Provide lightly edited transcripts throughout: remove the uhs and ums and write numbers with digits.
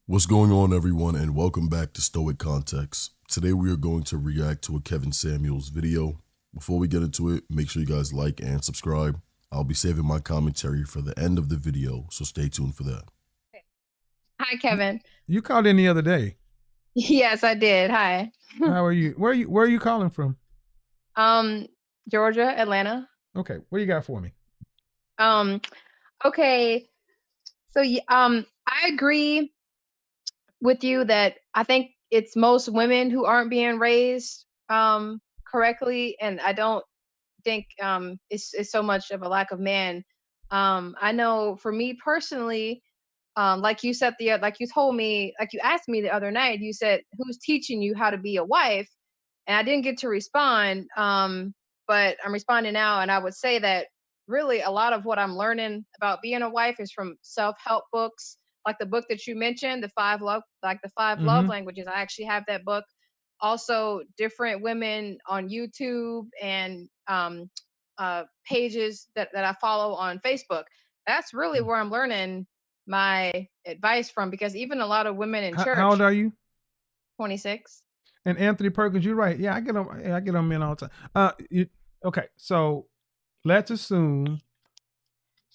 What's going on, everyone, and welcome back to Stoic Context. Today we are going to react to a Kevin Samuels video. Before we get into it, make sure you guys like and subscribe. I'll be saving my commentary for the end of the video, so stay tuned for that. Hi, You, Kevin. you called in the other day. Yes, I did. Hi. How are you? Where are you calling from? um, Georgia, Atlanta. Okay, what do you got for me? Um, okay. So, I agree with you that I think it's most women who aren't being raised correctly, and I don't think it's so much of a lack of men. I know for me personally, like you said like you told me, like you asked me the other night, you said, "Who's teaching you how to be a wife?" And I didn't get to respond, but I'm responding now, and I would say that really a lot of what I'm learning about being a wife is from self-help books, like the book that you mentioned, the five love Mm-hmm. languages. I actually have that book. Also, different women on YouTube and pages that I follow on Facebook. That's really where I'm learning my advice from, because even a lot of women in How old church, are you? 26. And Anthony Perkins, you're right. Yeah, I get on men all the time. Okay, so let's assume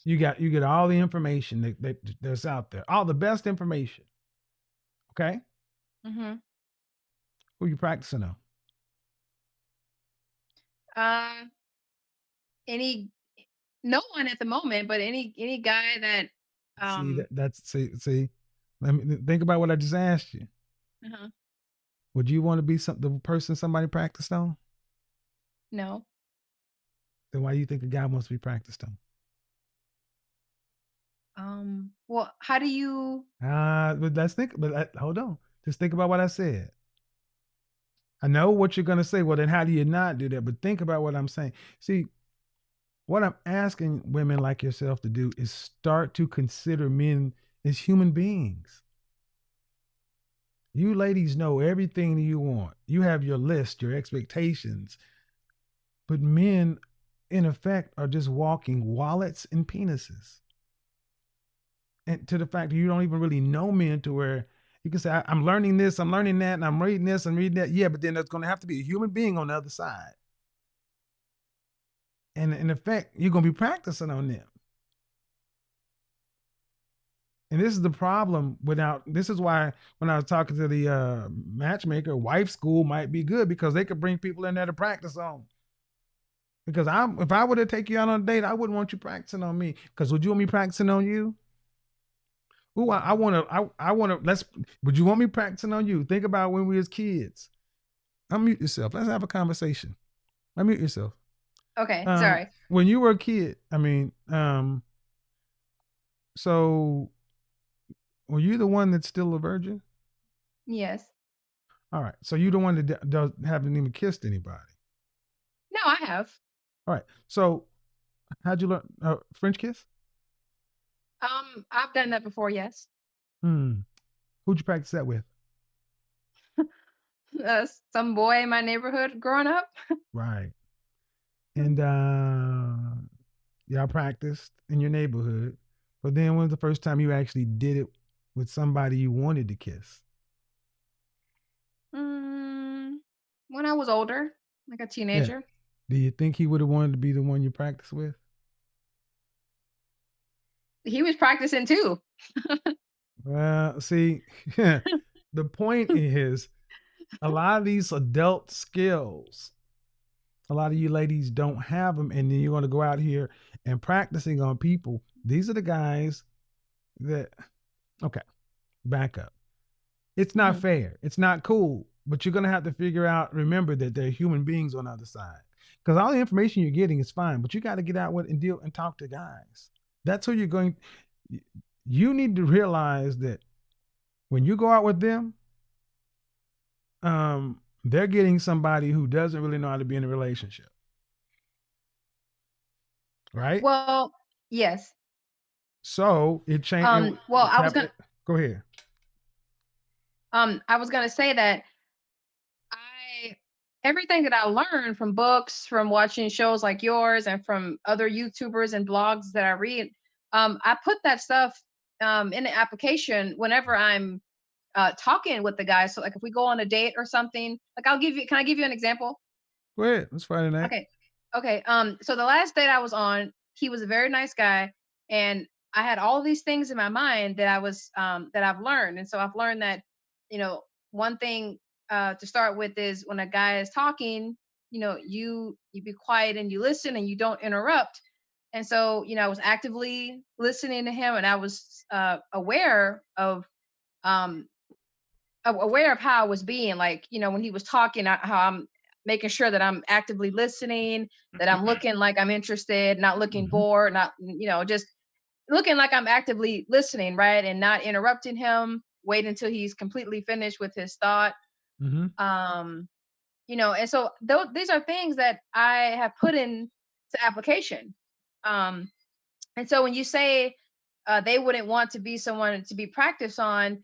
you get all the information that's out there, all the best information. Okay, Mm-hmm. who you practicing on? Uh, any No one at the moment, but any guy that See um see. Let me think about what I just asked you. uh Would you want to be the person somebody practiced on? no. Then why do you think a guy wants to be practiced on? Well, how do you But let's think. Hold on. Just think about what I said. I know what you're gonna say. Well, then how do you not do that? But think about what I'm saying. See, what I'm asking women like yourself to do is start to consider men as human beings. You ladies know everything you want. You have your list, your expectations. But men, in effect, are just walking wallets and penises. And to the fact that you don't even really know men to where you can say, I'm learning this, I'm learning that, and I'm reading this and reading that. Yeah, but then there's going to have to be a human being on the other side. And in effect, you're going to be practicing on them. And this is the problem this is why when I was talking to the matchmaker, wife school might be good because they could bring people in there to practice on. Because if I were to take you out on a date, I wouldn't want you practicing on me. Because would you want me practicing on you? Ooh, I want to. Would you want me practicing on you? Think about when we was kids. Unmute yourself. Let's have a conversation. Unmute yourself. Okay, sorry. When you were a kid, so were you the one that's still a virgin? Yes. All right. So you the one that haven't even kissed anybody. No, I have. All right. So how'd you learn French kiss? I've done that before, yes. Hmm. Who'd you practice that with? Some boy in my neighborhood growing up. Right. And y'all practiced in your neighborhood. But then when was the first time you actually did it with somebody you wanted to kiss? Mm, when I was older, like a Yeah. teenager. Do you think he would have wanted to be the one you practice with? He was practicing too. Well, see, the point is a lot of these adult skills, a lot of you ladies don't have them, and then you're going to go out here and practicing on people. These are the guys that, okay, back up. It's not Mhm. fair. It's not cool, but you're going to have to figure out, remember that there are human beings on the other side. Because all the information you're getting is fine, but you got to get out with and deal and talk to guys. That's who you're going. You need to realize that when you go out with them, they're getting somebody who doesn't really know how to be in a relationship, right? Well, yes. So it changed. Well, It's happening. Go ahead. I was gonna say that I everything that I learned from books, from watching shows like yours, and from other YouTubers and blogs that I read, I put that stuff in the application whenever I'm talking with the guy. So like if we go on a date or something, like can I give you an example? Go ahead. It's Friday night. Okay. Okay. So the last date I was on, he was a very nice guy, and I had all these things in my mind that that I've learned. And so I've learned that, one thing to start with is when a guy is talking, you be quiet and you listen and you don't interrupt. And so, I was actively listening to him, and I was um aware of how I was being, like, when he was talking, how I'm making sure that I'm actively listening, that I'm looking like I'm interested, not looking Mhm. bored, not, just looking like I'm actively listening, right? And not interrupting him, wait until he's completely finished with his thought. Mhm. Um, and so these are things that I have put into application. Um, and so when you say they wouldn't want to be someone to be practiced on,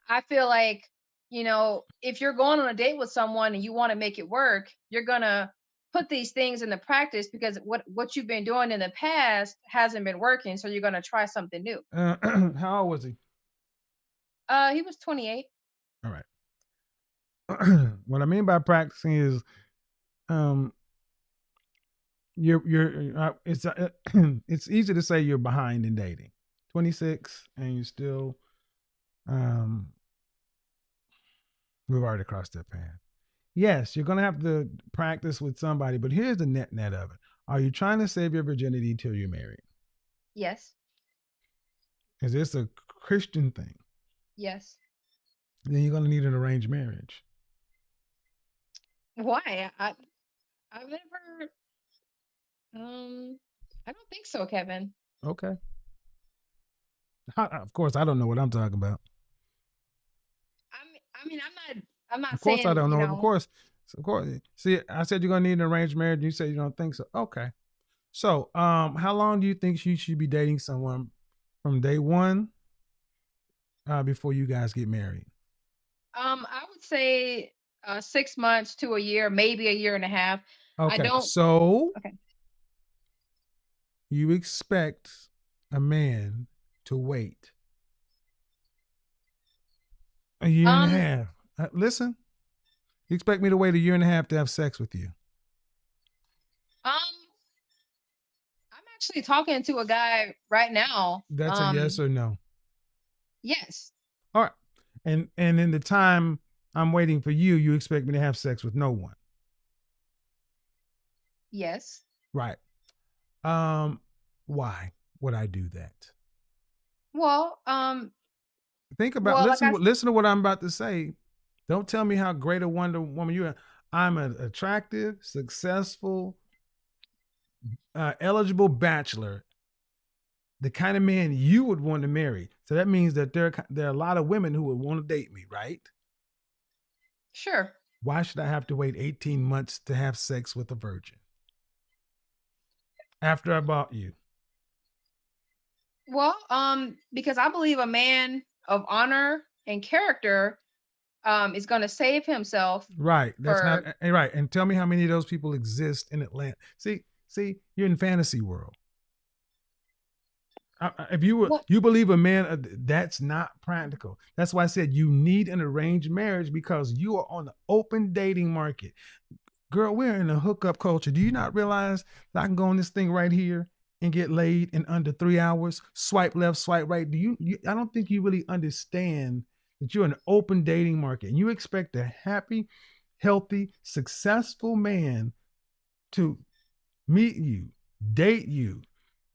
I feel like, if you're going on a date with someone and you want to make it work, you're gonna put these things into practice, because what you've been doing in the past hasn't been working. So you're gonna try something new. How old was he? He was 28. All right. What I mean by practicing is, um, it's easy to say you're behind in dating. 26 and you still, um, we've already crossed that path. Yes, you're gonna have to practice with somebody, but here's the net of it. Are you trying to save your virginity till you're married? Yes. Is this a Christian thing? Yes. Then you're gonna need an arranged marriage. Why? I've never. Um, I don't think so, Kevin. Okay. Of course, I don't know what I'm talking about. I mean, I'm not Of course, I saying, don't know. Of course. See, I said you're gonna need an arranged marriage. You said you don't think so. Okay. So, how long do you think you should be dating someone from day one, before you guys get married? I would say 6 months to a year, maybe a year and a half. I Okay. don't. So Okay. you expect a man to wait a year and a Um, half. Listen, you expect me to wait a year and a half to have sex with you? um, I'm actually talking to a guy right now. That's a yes or no. Yes. All right. And in the time I'm waiting for you, you expect me to have sex with no one. Yes. Right. Um, why would I do that? Well, Think about well, like I, listen to what I'm about to say. Don't tell me how great a Wonder Woman you are. I'm an attractive, successful, eligible bachelor, the kind of man you would want to marry. So that means that there are a lot of women who would want to date me, right? sure. Why should I have to wait 18 months to have sex with a virgin after I bought you? Well, because I believe a man of honor and character, is going to save himself Right. That's not for. right. And tell me how many of those people exist in Atlanta. See, you're in fantasy world. If Well, you believe a man, that's not practical. That's why I said you need an arranged marriage, because you are on the open dating market. Girl, we're in a hookup culture. Do you not realize that I can go on this thing right here and get laid in under 3 hours? Swipe left, swipe right. I don't think you really understand that you're an open dating market, and you expect a happy, healthy, successful man to meet you, date you,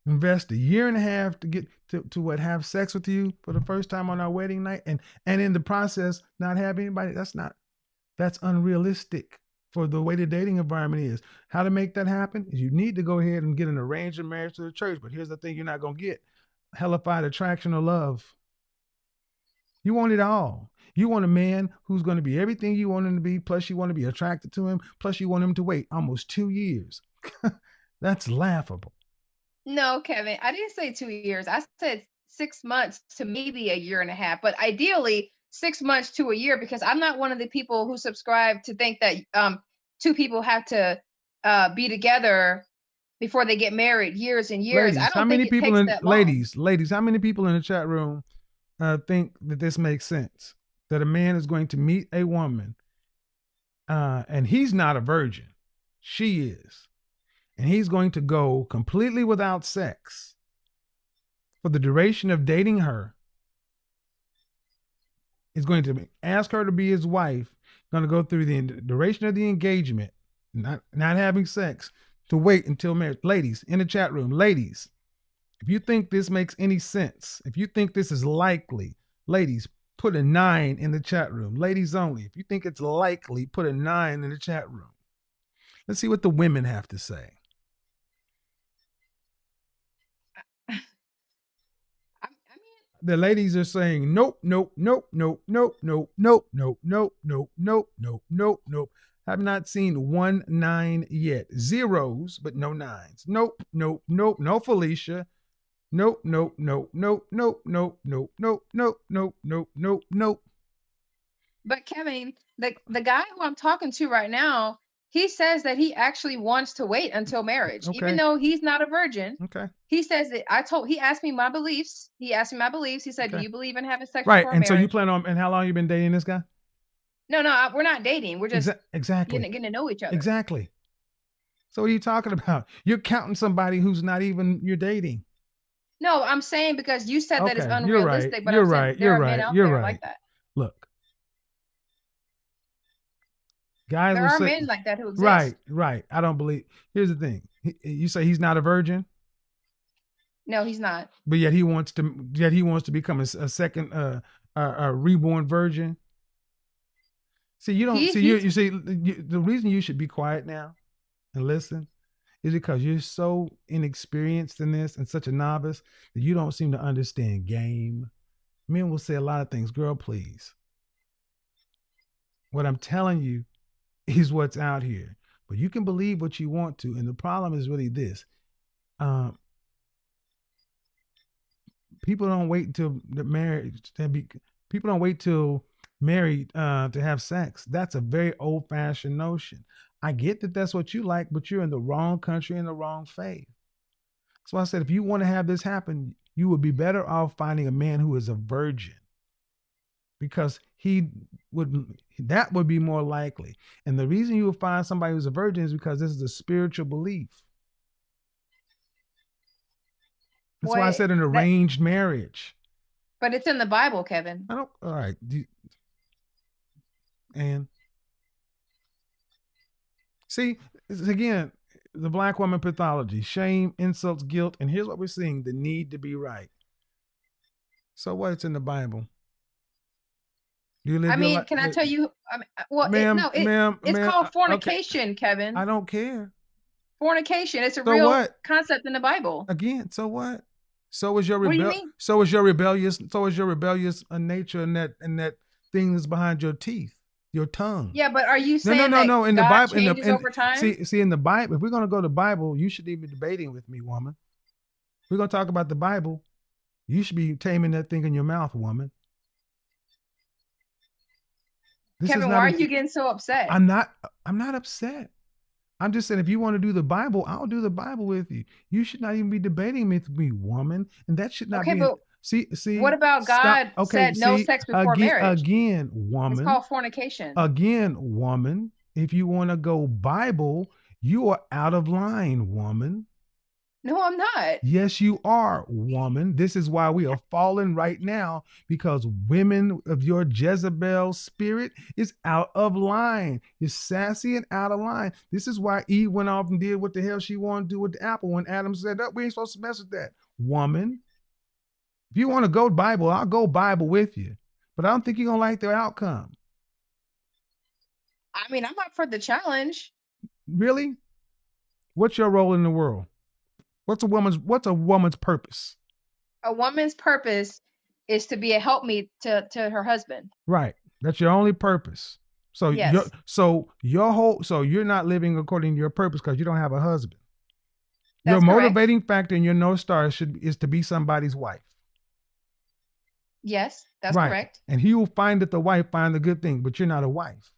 invest a year and a half to get to what, have sex with you for the first time on our wedding night, and in the process not have anybody. That's unrealistic for the way the dating environment is. How to make that happen is you need to go ahead and get an arranged marriage to the church. But here's the thing: you're not gonna get hellified attraction or love. You want it all. You want a man who's going to be everything you want him to be, plus you want to be attracted to him, plus you want him to wait almost 2 years. That's laughable. no, Kevin, I didn't say 2 years. I said 6 months to maybe a year and a half, but ideally 6 months to a year, because I'm not one of the people who subscribe to think that two people have to be together before they get married years and years. I Ladies, how don't think many it people takes in that long. ladies, how many people in the chat room think that this makes sense? that a man is going to meet a woman, and he's not a virgin, she is, and he's going to go completely without sex for the duration of dating her, is going to ask her to be his wife, going to go through the duration of the engagement, not having sex, to wait until marriage. Ladies in the chat room, ladies, if you think this makes any sense, if you think this is likely, ladies, put a 9 in the chat room. Ladies only. If you think it's likely, put a 9 in the chat room. Let's see what the women have to say. The ladies are saying nope, nope, nope, nope, nope, nope, nope, nope, nope, nope, nope, nope, nope, nope. Have not seen 1 9 yet. Zeros, but no 9s. Nope, nope, nope, no Felicia. Nope, nope, nope, nope, nope, nope, nope, nope, nope, nope, nope, nope, nope. But Kevin, the guy who I'm talking to right now, he says that he actually wants to wait until marriage, even though he's not a virgin. Okay. He says that he asked me my beliefs. He asked me my beliefs. He said, "Do you believe in having sex right? before And marriage?" so you plan on, and how long you been dating this guy? No, we're not dating. We're just exactly getting to know each other. Exactly. So what are you talking about? You're counting somebody who's not even you're dating. No, I'm saying because you said that it's unrealistic, but you're I'm saying right. there are men out there like that. Look, guys, there are men like that who exist. Right. I don't believe. Here's the thing. You say he's not a virgin. No, he's not. But yet he wants to become a second a reborn virgin. See, you don't you see the reason you should be quiet now and listen is because you're so inexperienced in this and such a novice that you don't seem to understand game. Men will say a lot of things, girl, please. What I'm telling you is what's out here. But you can believe what you want to. And the problem is really this. People don't wait until the marriage people don't wait till married to have sex. That's a very old-fashioned notion. I get that that's what you like, but you're in the wrong country, in the wrong faith. So I said, if you want to have this happen, you would be better off finding a man who is a virgin, because that would be more likely. And the reason you would find somebody who's a virgin is because this is a spiritual belief. That's why I said an arranged marriage. But it's in the Bible, Kevin. All right. And see, again, the black woman pathology, shame, insults, guilt. And here's what we're seeing: the need to be right. So what's in the Bible? Do you live can I tell you? It's called fornication, okay. Kevin. I don't care. Fornication. It's a real concept in the Bible. Again, so what? So is your rebellious nature, and that thing that's behind your teeth, your tongue. Yeah, but are you saying no? In the Bible, changes over time? See, in the Bible, if we're going to go to the Bible, you shouldn't even be debating with me, woman. If we're going to talk about the Bible, you should be taming that thing in your mouth, woman. Kevin, why are you getting so upset? I'm not upset. I'm just saying, if you want to do the Bible, I'll do the Bible with you. You should not even be debating with me, woman. And that should not be. But see. What about God said no sex before marriage? Again, woman. It's called fornication. Again, woman. If you want to go Bible, you are out of line, woman. No, I'm not. Yes, you are, woman. This is why we are falling right now, because women of your Jezebel spirit is out of line. You're sassy and out of line. This is why Eve went off and did what the hell she wanted to do with the apple when Adam said, "Oh, we ain't supposed to mess with that." Woman, if you want to go Bible, I'll go Bible with you. But I don't think you're going to like the outcome. I mean, I'm up for the challenge. Really? What's your role in the world? What's a woman's purpose? A woman's purpose is to be a helpmeet to her husband. Right. That's your only purpose. So yes. You're not living according to your purpose because you don't have a husband. That's your motivating factor in your North Star is to be somebody's wife. Yes, that's correct. And he will find that the wife find the good thing, but you're not a wife.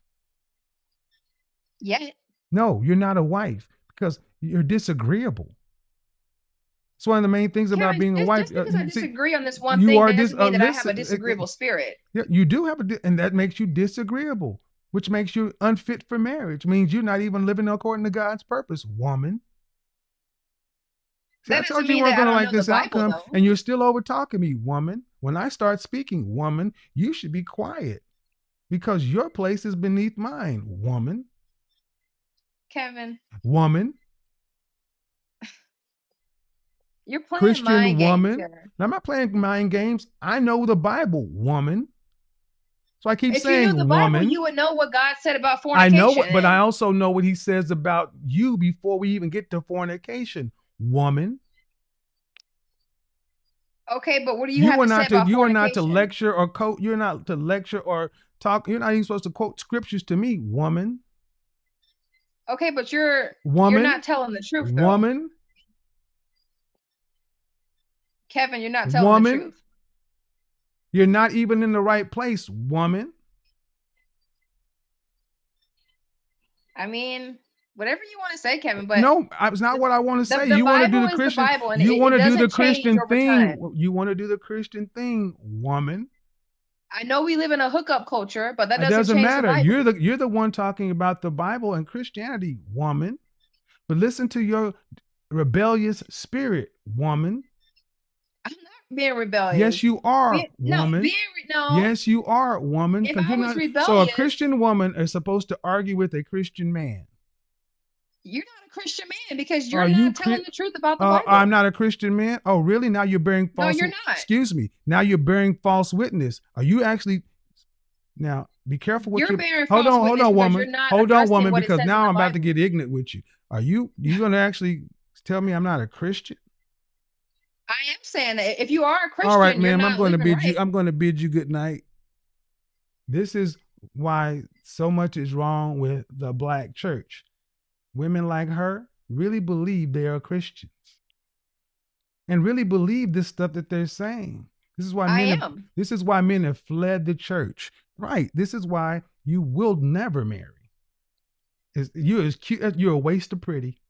Yet. No, you're not a wife because you're disagreeable. It's one of the main things about Kevin, being a wife. just because I disagree on this one you thing are doesn't mean that I have a listen, disagreeable spirit. Yeah, you do have and that makes you disagreeable, which makes you unfit for marriage. Means you're not even living according to God's purpose, woman. See, I That told doesn't you mean weren't that I going to don't like know the this Bible, outcome, though. and you're still over talking me, woman. When I start speaking, woman, you should be quiet because your place is beneath mine, woman. Kevin, Woman. you're playing Christian mind games woman. here. Now, I'm not playing mind games. I know the Bible, woman. So I keep If you knew the saying Bible, woman. you would know what God said about I fornication. know what, but I also know what he says about you before we even get to fornication, woman. Okay, but what do you have to say about fornication? You are not to lecture or quote. You're not to lecture or talk. You're not even supposed to quote scriptures to me, woman. Okay, but you're Woman. not telling the truth, though. Woman. Kevin, you're not telling the truth. You're not even in the right place, woman. I mean, whatever you want to say, Kevin, but no, it's not what I want to say. The You want to do the Bible is Christian. the Bible, and you want to do the doesn't change Christian over thing. time. You want to do the Christian thing, woman. I know we live in a hookup culture, but that It doesn't change matter. the Bible. You're the one talking about the Bible and Christianity, woman. But listen to your rebellious spirit, woman. I'm not being rebellious. Yes, you are, woman. No. Yes, you are, woman. If I was rebellious, so a Christian woman is supposed to argue with a Christian man. You're not a Christian man because you're not telling the truth about the Bible. I'm not a Christian man. Oh, really? Now you're bearing false. No, you're not. Excuse me. Now you're bearing false witness. Are you actually? Now be careful what you're bearing hold false on, witness woman. Hold on, woman, because now I'm Bible. about to get ignorant with you. Are you going to actually tell me I'm not a Christian? I am saying that if you are a Christian, all right, ma'am, I'm going to bid you good night. This is why so much is wrong with the black church. Women like her really believe they are Christians and really believe this stuff that they're saying. This is why men have fled the church. Right. This is why you will never marry. You're as cute. You're a waste of pretty.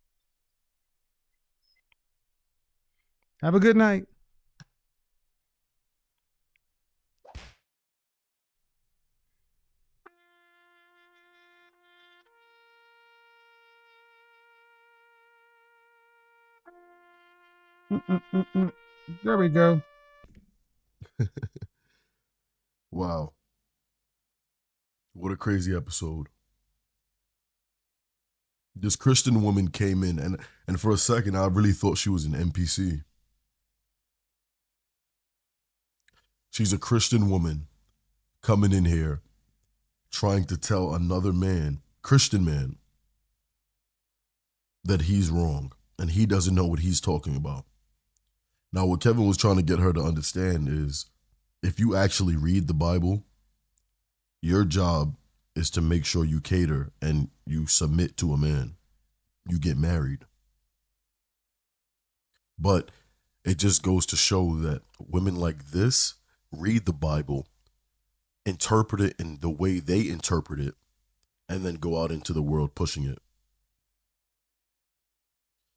Have a good night. There we go. Wow. What a crazy episode. This Christian woman came in and for a second I really thought she was an NPC. She's a Christian woman coming in here trying to tell another man, Christian man, that he's wrong and he doesn't know what he's talking about. Now, what Kevin was trying to get her to understand is if you actually read the Bible, your job is to make sure you cater and you submit to a man. You get married. But it just goes to show that women like this read the Bible, interpret it in the way they interpret it, and then go out into the world pushing it.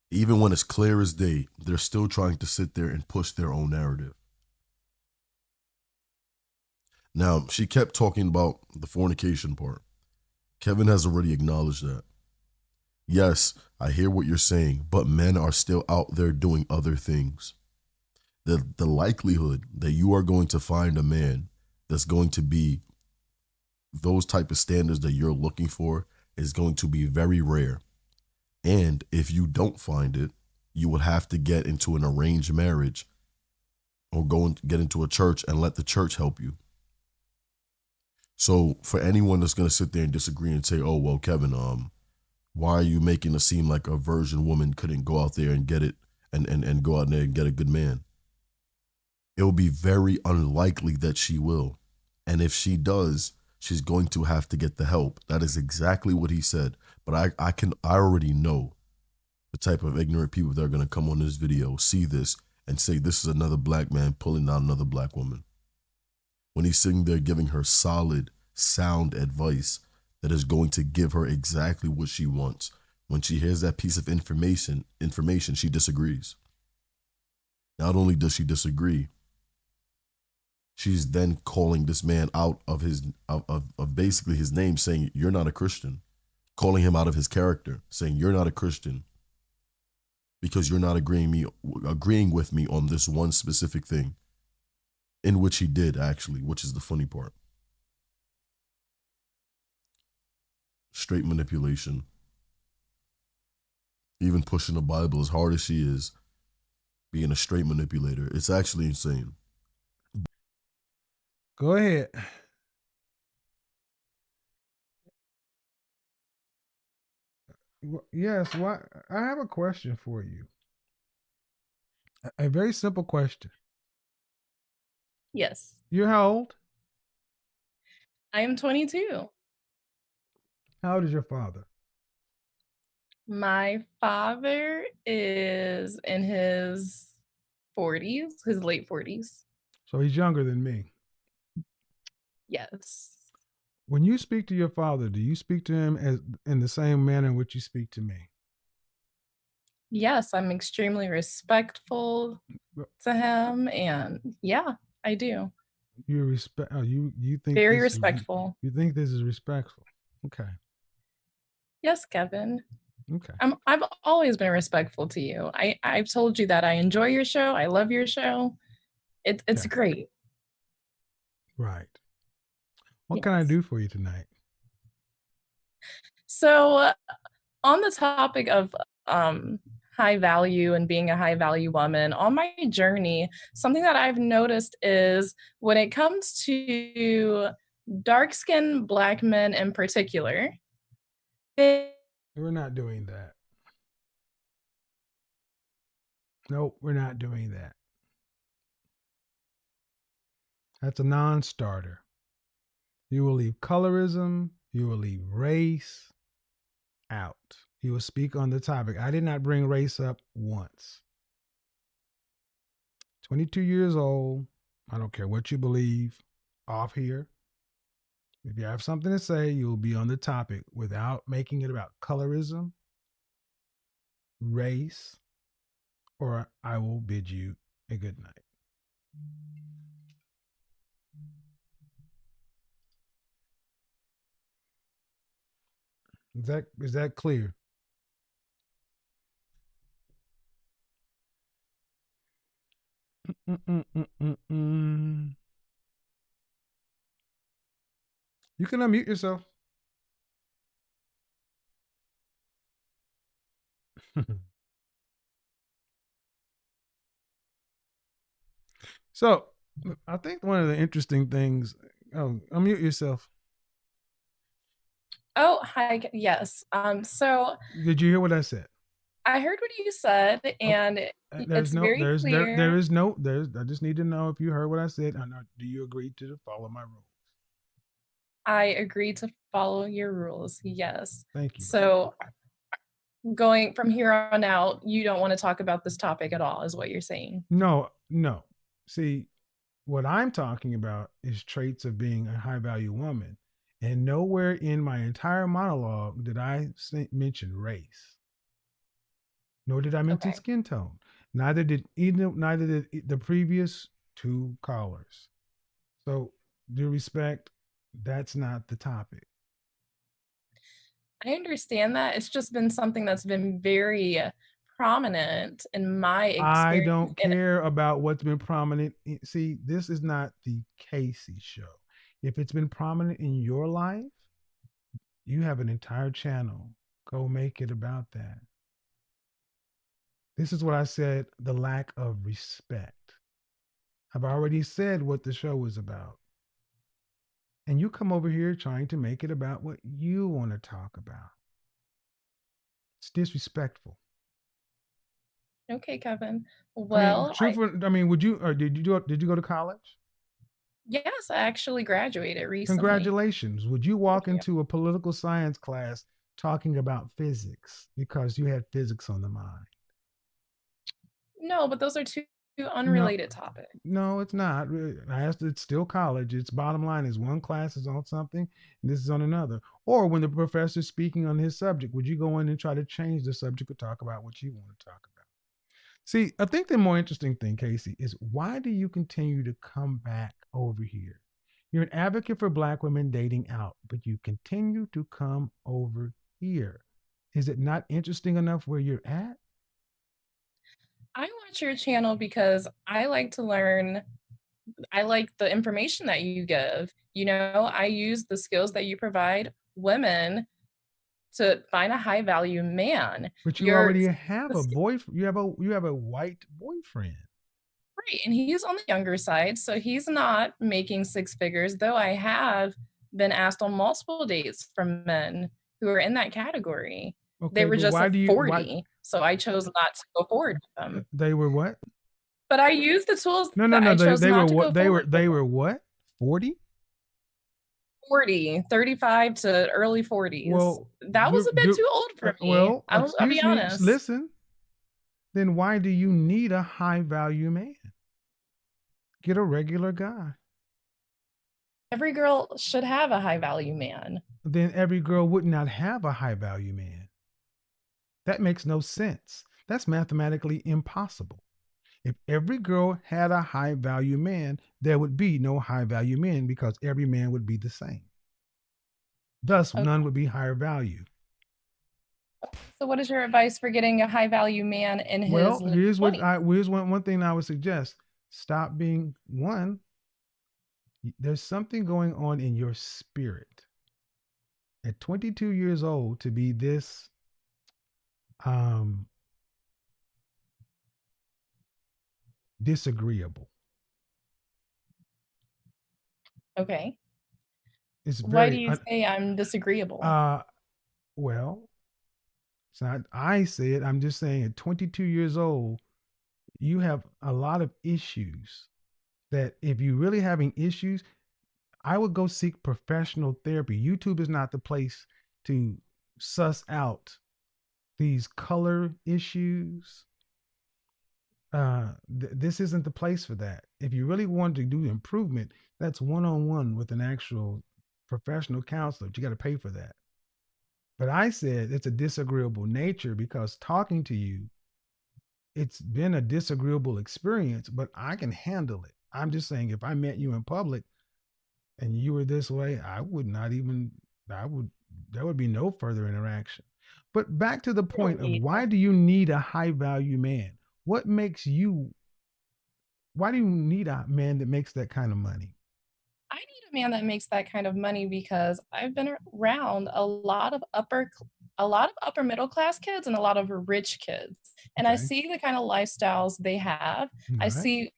Even when it's clear as day, they're still trying to sit there and push their own narrative. Now, she kept talking about the fornication part. Kevin has already acknowledged that. Yes, I hear what you're saying, but men are still out there doing other things. The likelihood that you are going to find a man that's going to be those type of standards that you're looking for is going to be very rare. And if you don't find it, you would have to get into an arranged marriage or go and get into a church and let the church help you. So for anyone that's going to sit there and disagree and say, oh, well, Kevin, why are you making it seem like a virgin woman couldn't go out there and get it and go out there and get a good man? It will be very unlikely that she will. And if she does, she's going to have to get the help. That is exactly what he said. But I already know the type of ignorant people that are going to come on this video, see this, and say this is another black man pulling down another black woman. When he's sitting there giving her solid, sound advice that is going to give her exactly what she wants. When she hears that piece of information, she disagrees. Not only does she disagree, she's then calling this man out of his of basically his name, saying you're not a Christian, calling him out of his character, saying you're not a Christian because you're not agreeing with me on this one specific thing, in which he did actually, which is the funny part. Straight manipulation. Even pushing the Bible as hard as she is, being a straight manipulator. It's actually insane. Go ahead. Yes, why? I have a question for you. A very simple question. Yes. You're how old? I am 22. How old is your father? My father is in his 40s, his late 40s. So he's younger than me. Yes. When you speak to your father, do you speak to him as in the same manner in which you speak to me? Yes, I'm extremely respectful to him, and yeah, I do. You respect. Oh, you think Very this respectful. You think this is respectful? Okay. Yes, Kevin. Okay. I've always been respectful to you. I've told you that I enjoy your show. I love your show. It's Okay. great. Right. What Yes. can I do for you tonight? So, on the topic of high value and being a high value woman, on my journey, something that I've noticed is when it comes to dark skinned Black men in particular, We're not doing that. Nope, we're not doing that. That's a non starter. You will leave colorism, you will leave race out. You will speak on the topic. I did not bring race up once. 22 years old. I don't care what you believe off here. If you have something to say, you'll be on the topic without making it about colorism, race, or I will bid you a good night. Is that clear? Mm-mm-mm-mm-mm. You can unmute yourself. So, I think one of the interesting things. Oh, unmute yourself. oh, hi, yes. So Did you hear what I said? I heard what you said, and There's it's no, very clear. there is no, there's. I just need to know if you heard what I said. Do you agree to follow my rules? I agree to follow your rules. Yes. Thank you. So going from here on out, you don't want to talk about this topic at all, is what you're saying. No. See, what I'm talking about is traits of being a high value woman. And nowhere in my entire monologue did I mention race. Nor did I mention Okay. skin tone. Neither did the previous two callers. So, due respect, that's not the topic. I understand that. It's just been something that's been very prominent in my experience. I don't care about what's been prominent. See, this is not the Casey show. If it's been prominent in your life, you have an entire channel. Go make it about that. This is what I said, the lack of respect. I've already said what the show is about. And you come over here trying to make it about what you want to talk about. It's disrespectful. Okay, Kevin. Well, I mean, would you or did you go to college? yes, I actually graduated recently. Congratulations. Would you walk Thank you. into a political science class talking about physics because you had physics on the mind? No, but those are two unrelated topics. No, it's not. It's still college. Its bottom line is one class is on something, and this is on another. Or when the professor's speaking on his subject, would you go in and try to change the subject or talk about what you want to talk about? See, I think the more interesting thing, Casey, is why do you continue to come back over here? You're an advocate for Black women dating out, but you continue to come over here. Is it not interesting enough where you're at? I watch your channel because I like to learn. I like the information that you give. I use the skills that you provide women to find a high value man. But you You're already have a the boyfriend. You have a white boyfriend. Right, and he's on the younger side, so he's not making six figures, though I have been asked on multiple dates from men who are in that category. They Okay, were but just why at do you why 40, so I chose not to go forward with them. they were what? But I used the tools No, no, that no. I They, chose they were not to what? go forward with They them. were what? 40? 40, 35 to early 40s. Well, That was a bit too old for me. I'll be excuse me. honest. Listen. Then why do you need a high value man? Get a regular guy. Every girl should have a high value man. Then every girl would not have a high value man. That makes no sense. That's mathematically impossible. If every girl had a high value man, there would be no high value men because every man would be the same. Thus, Okay. none would be higher value. So what is your advice for getting a high value man in his Well, late here's 20s? one thing I would suggest. Stop being one. There's something going on in your spirit. At 22 years old, to be this um disagreeable. Okay. It's Why do very you say I'm disagreeable? well, it's not I say it. I'm just saying at 22 years old, you have a lot of issues that if you're really having issues, I would go seek professional therapy. YouTube is not the place to suss out these color issues. This isn't the place for that. If you really want to do improvement, that's one on one with an actual professional counselor. But you got to pay for that. But I said it's a disagreeable nature because talking to you, it's been a disagreeable experience, but I can handle it. I'm just saying if I met you in public and you were this way, I would not even, I would, there would be no further interaction. But back to the point of why do you need a high value man? What makes you, why do you need a man that makes that kind of money? I need a man that makes that kind of money because I've been around a lot of upper middle class kids and a lot of rich kids. And I Okay. see the kind of lifestyles they have. All I right. see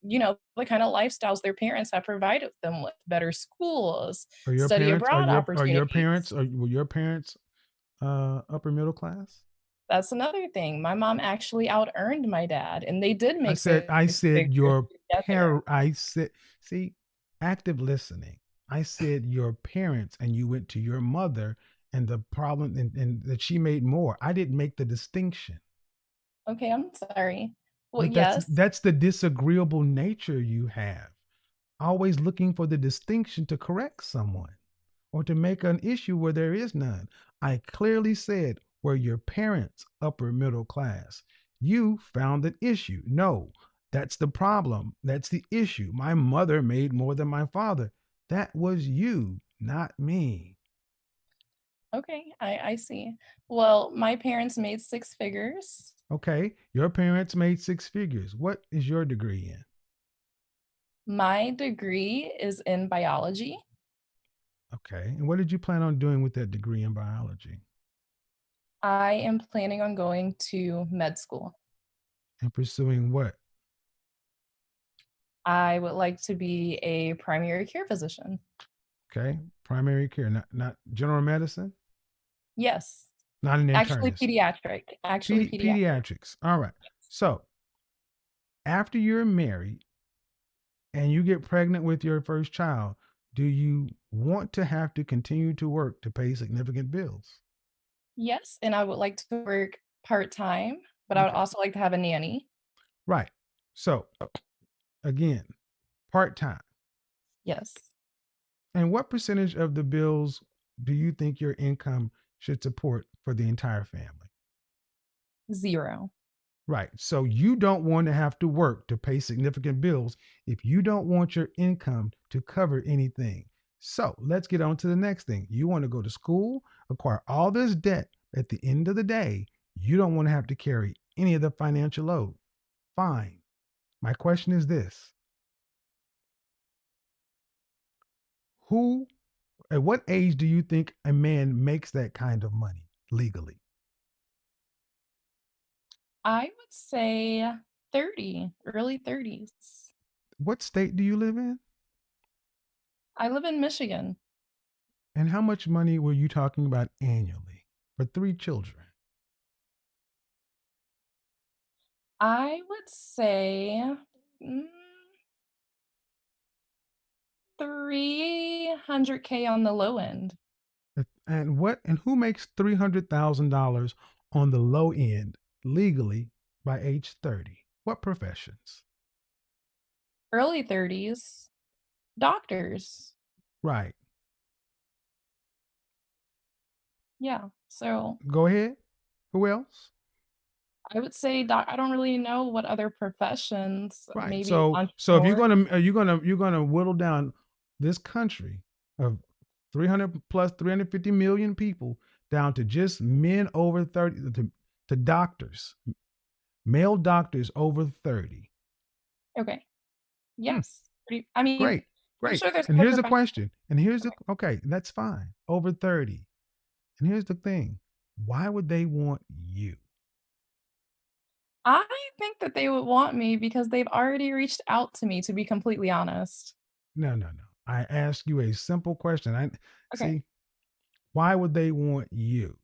the kind of lifestyles their parents have provided them with better schools, Are your study parents, abroad were your parents upper middle class? That's another thing. My mom actually out earned my dad, and they did make I six said figures your together. I said, see, active listening. I said your parents, and you went to your mother, and the problem, and that she made more. I didn't make the distinction. Okay, I'm sorry. Well, But yes. that's the disagreeable nature you have. Always looking for the distinction to correct someone or to make an issue where there is none. I clearly said, were your parents upper middle class? You found an issue. No, that's the problem. That's the issue. My mother made more than my father. That was you, not me. Okay, I see. Well, my parents made six figures. Okay, your parents made six figures. What is your degree in? My degree is in biology. Okay, and what did you plan on doing with that degree in biology? I am planning on going to med school. And pursuing what? I would like to be a primary care physician. Okay, primary care, not general medicine, Yes. not an Actually internist. pediatric. Actually pediatric. Pediatrics. All right. So after you're married and you get pregnant with your first child, do you want to have to continue to work to pay significant bills? Yes, and I would like to work part-time, but I would Okay. also like to have a nanny. Right. So again, part time. Yes. And what percentage of the bills do you think your income should support for the entire family? 0. Right. So you don't want to have to work to pay significant bills if you don't want your income to cover anything. So let's get on to the next thing. You want to go to school, acquire all this debt. At the end of the day, you don't want to have to carry any of the financial load. Fine. My question is this: who, at what age do you think a man makes that kind of money legally? I would say 30, early 30s. What state do you live in? I live in Michigan. And how much money were you talking about annually for 3 children? I would say mm, 300K on the low end. And who makes $300,000 on the low end legally by age 30? What professions? Early 30s, doctors. Right. Yeah. So Go ahead. Who else? I would say I don't really know what other professions, Right. maybe So if entrepreneur. you're gonna whittle down this country of 300 plus 350 million people down to just men over 30, to doctors, male doctors over 30. Okay. Hmm. Yes. I mean, Great, I'm great. sure there's And other here's the professions. question. And here's the Okay. okay, that's fine. Over 30. And here's the thing. Why would they want you? I think that they would want me because they've already reached out to me, to be completely honest. No, no, no. I ask you a simple question. I Okay. see. Why would they want you?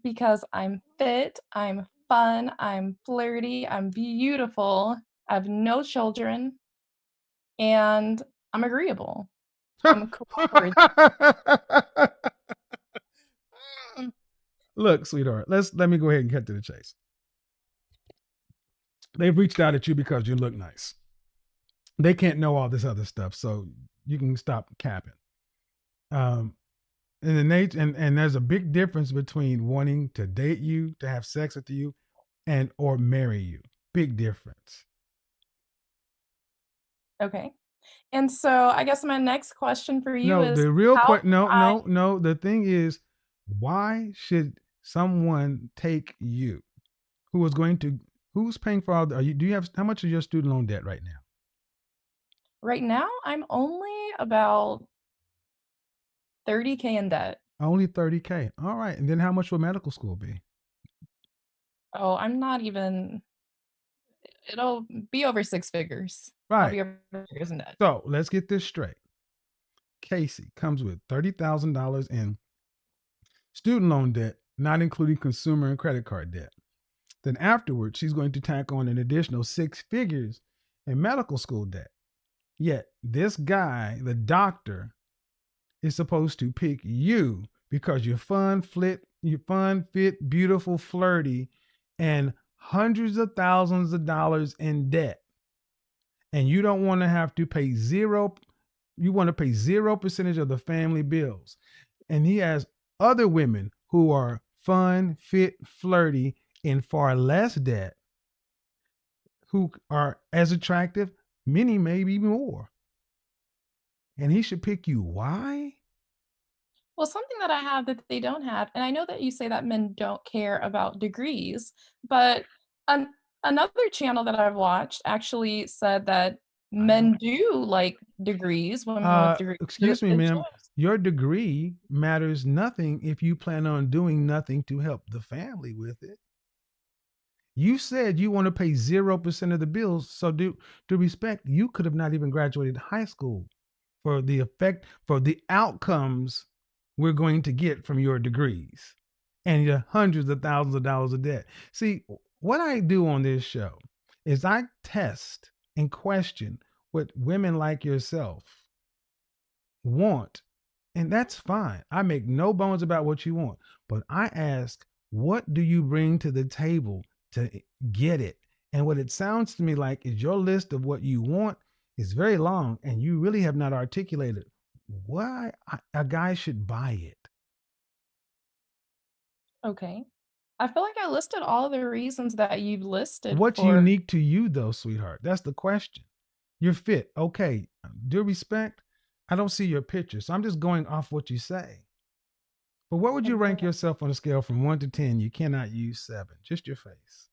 Because I'm fit, I'm fun, I'm flirty, I'm beautiful, I have no children, and I'm agreeable. I'm cooperative. Look, sweetheart, let me go ahead and cut to the chase. They've reached out at you because you look nice. They can't know all this other stuff, so you can stop capping. Um, and the nature and there's a big difference between wanting to date you, to have sex with you, and or marry you. Big difference. Okay. And so I guess my next question for you No, is the real how question. No, I no, no. The thing is, why should someone take you who is going to who's paying for all the? Are you? Do you have how much is your student loan debt right now? right now I'm only about 30K in debt. Only 30K. All right, and then how much will medical school be? Oh, I'm not even it'll be over six figures. I'll Right. be over 6 figures in debt. So let's get this straight. Casey comes with $30,000 in student loan debt, not including consumer and credit card debt. Then afterwards, she's going to tack on an additional 6 figures in medical school debt. Yet this guy, the doctor, is supposed to pick you because you're fun, fit, beautiful, flirty, and hundreds of thousands of dollars in debt. And you don't want to have to pay zero, you want to pay 0% of the family bills. And he has other women who are fun, fit, flirty, in far less debt, who are as attractive, many maybe more. And he should pick you. Why? Well, something that I have that they don't have, and I know that you say that men don't care about degrees, but an another channel that I've watched actually said that I don't. men do like degrees, women with degrees. Excuse me, It ma'am. shows. Your degree matters nothing if you plan on doing nothing to help the family with it. You said you want to pay 0% of the bills. So to respect, you could have not even graduated high school for the effect, for the outcomes we're going to get from your degrees and your hundreds of thousands of dollars of debt. See, what I do on this show is I test and question what women like yourself want. And that's fine. I make no bones about what you want. But I ask, what do you bring to the table to get it? And what it sounds to me like is your list of what you want is very long, and you really have not articulated why a guy should buy it. Okay. I feel like I listed all the reasons that you've listed What's for. unique to you, though, sweetheart? That's the question. You're fit. Okay. Due respect, I don't see your picture. So I'm just going off what you say. But what would you rank yourself on a scale from 1 to 10? You cannot use 7. Just your face.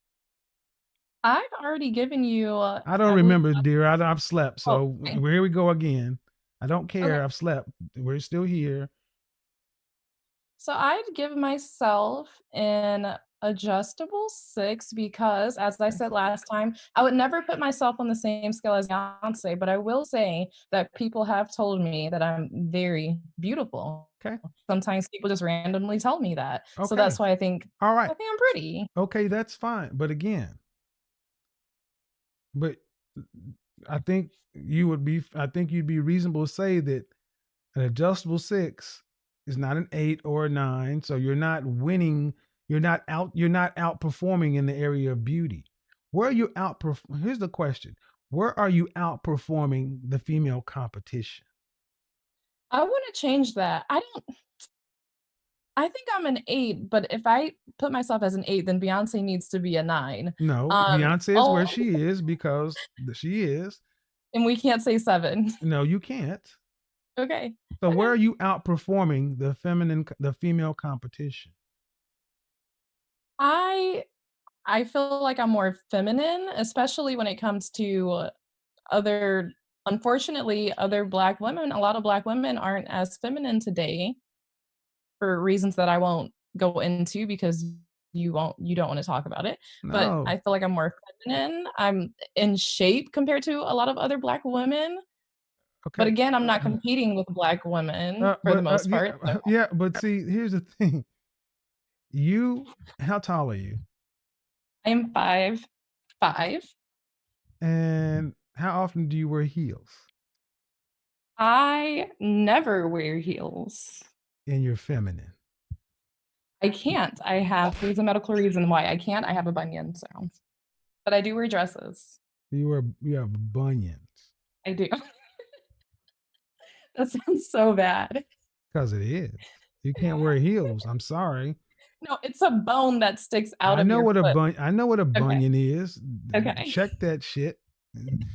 I've already given you, I don't I believe. remember, dear. I've slept. Oh, So okay. here we go again. I don't care. Okay. I've slept. We're still here. So I'd give myself an adjustable 6 because, as I Okay. said last time, I would never put myself on the same scale as Beyonce, but I will say that people have told me that I'm very beautiful. Okay. Sometimes people just randomly tell me that. So Okay. that's why All I right. think I'm pretty. Okay, that's fine. But again, but I think you'd be reasonable to say that an adjustable 6 is not an 8 or a 9. So you're not winning. You're not outperforming in the area of beauty. Where are you outperform? Here's the question. Where are you outperforming the female competition? I want to change that. I think I'm an 8, but if I put myself as an 8, then Beyonce needs to be a 9. No, Um, Beyonce is oh, where she is because she is. and we can't say 7. No, you can't. Okay. So where Okay. are you outperforming the female competition? I I feel like I'm more feminine, especially when it comes to other unfortunately, other Black women. A lot of Black women aren't as feminine today for reasons that I won't go into because you don't wanna talk about it, but No. I feel like I'm more feminine. I'm in shape compared to a lot of other Black women, but Okay. again, I'm not competing with Black women for the most Yeah, part, so yeah, but see, here's the thing. You, how tall are you? I am 5'5". And how often do you wear heels? I never wear heels. And you're feminine. I can't. There's a medical reason why I can't. I have a bunion, so but I do wear dresses. You have bunions. I do. That sounds so bad. Because it is. You can't wear heels. I'm sorry. No, it's a bone that sticks out of your foot. I know what a Okay, bunion is. okay. Check that shit.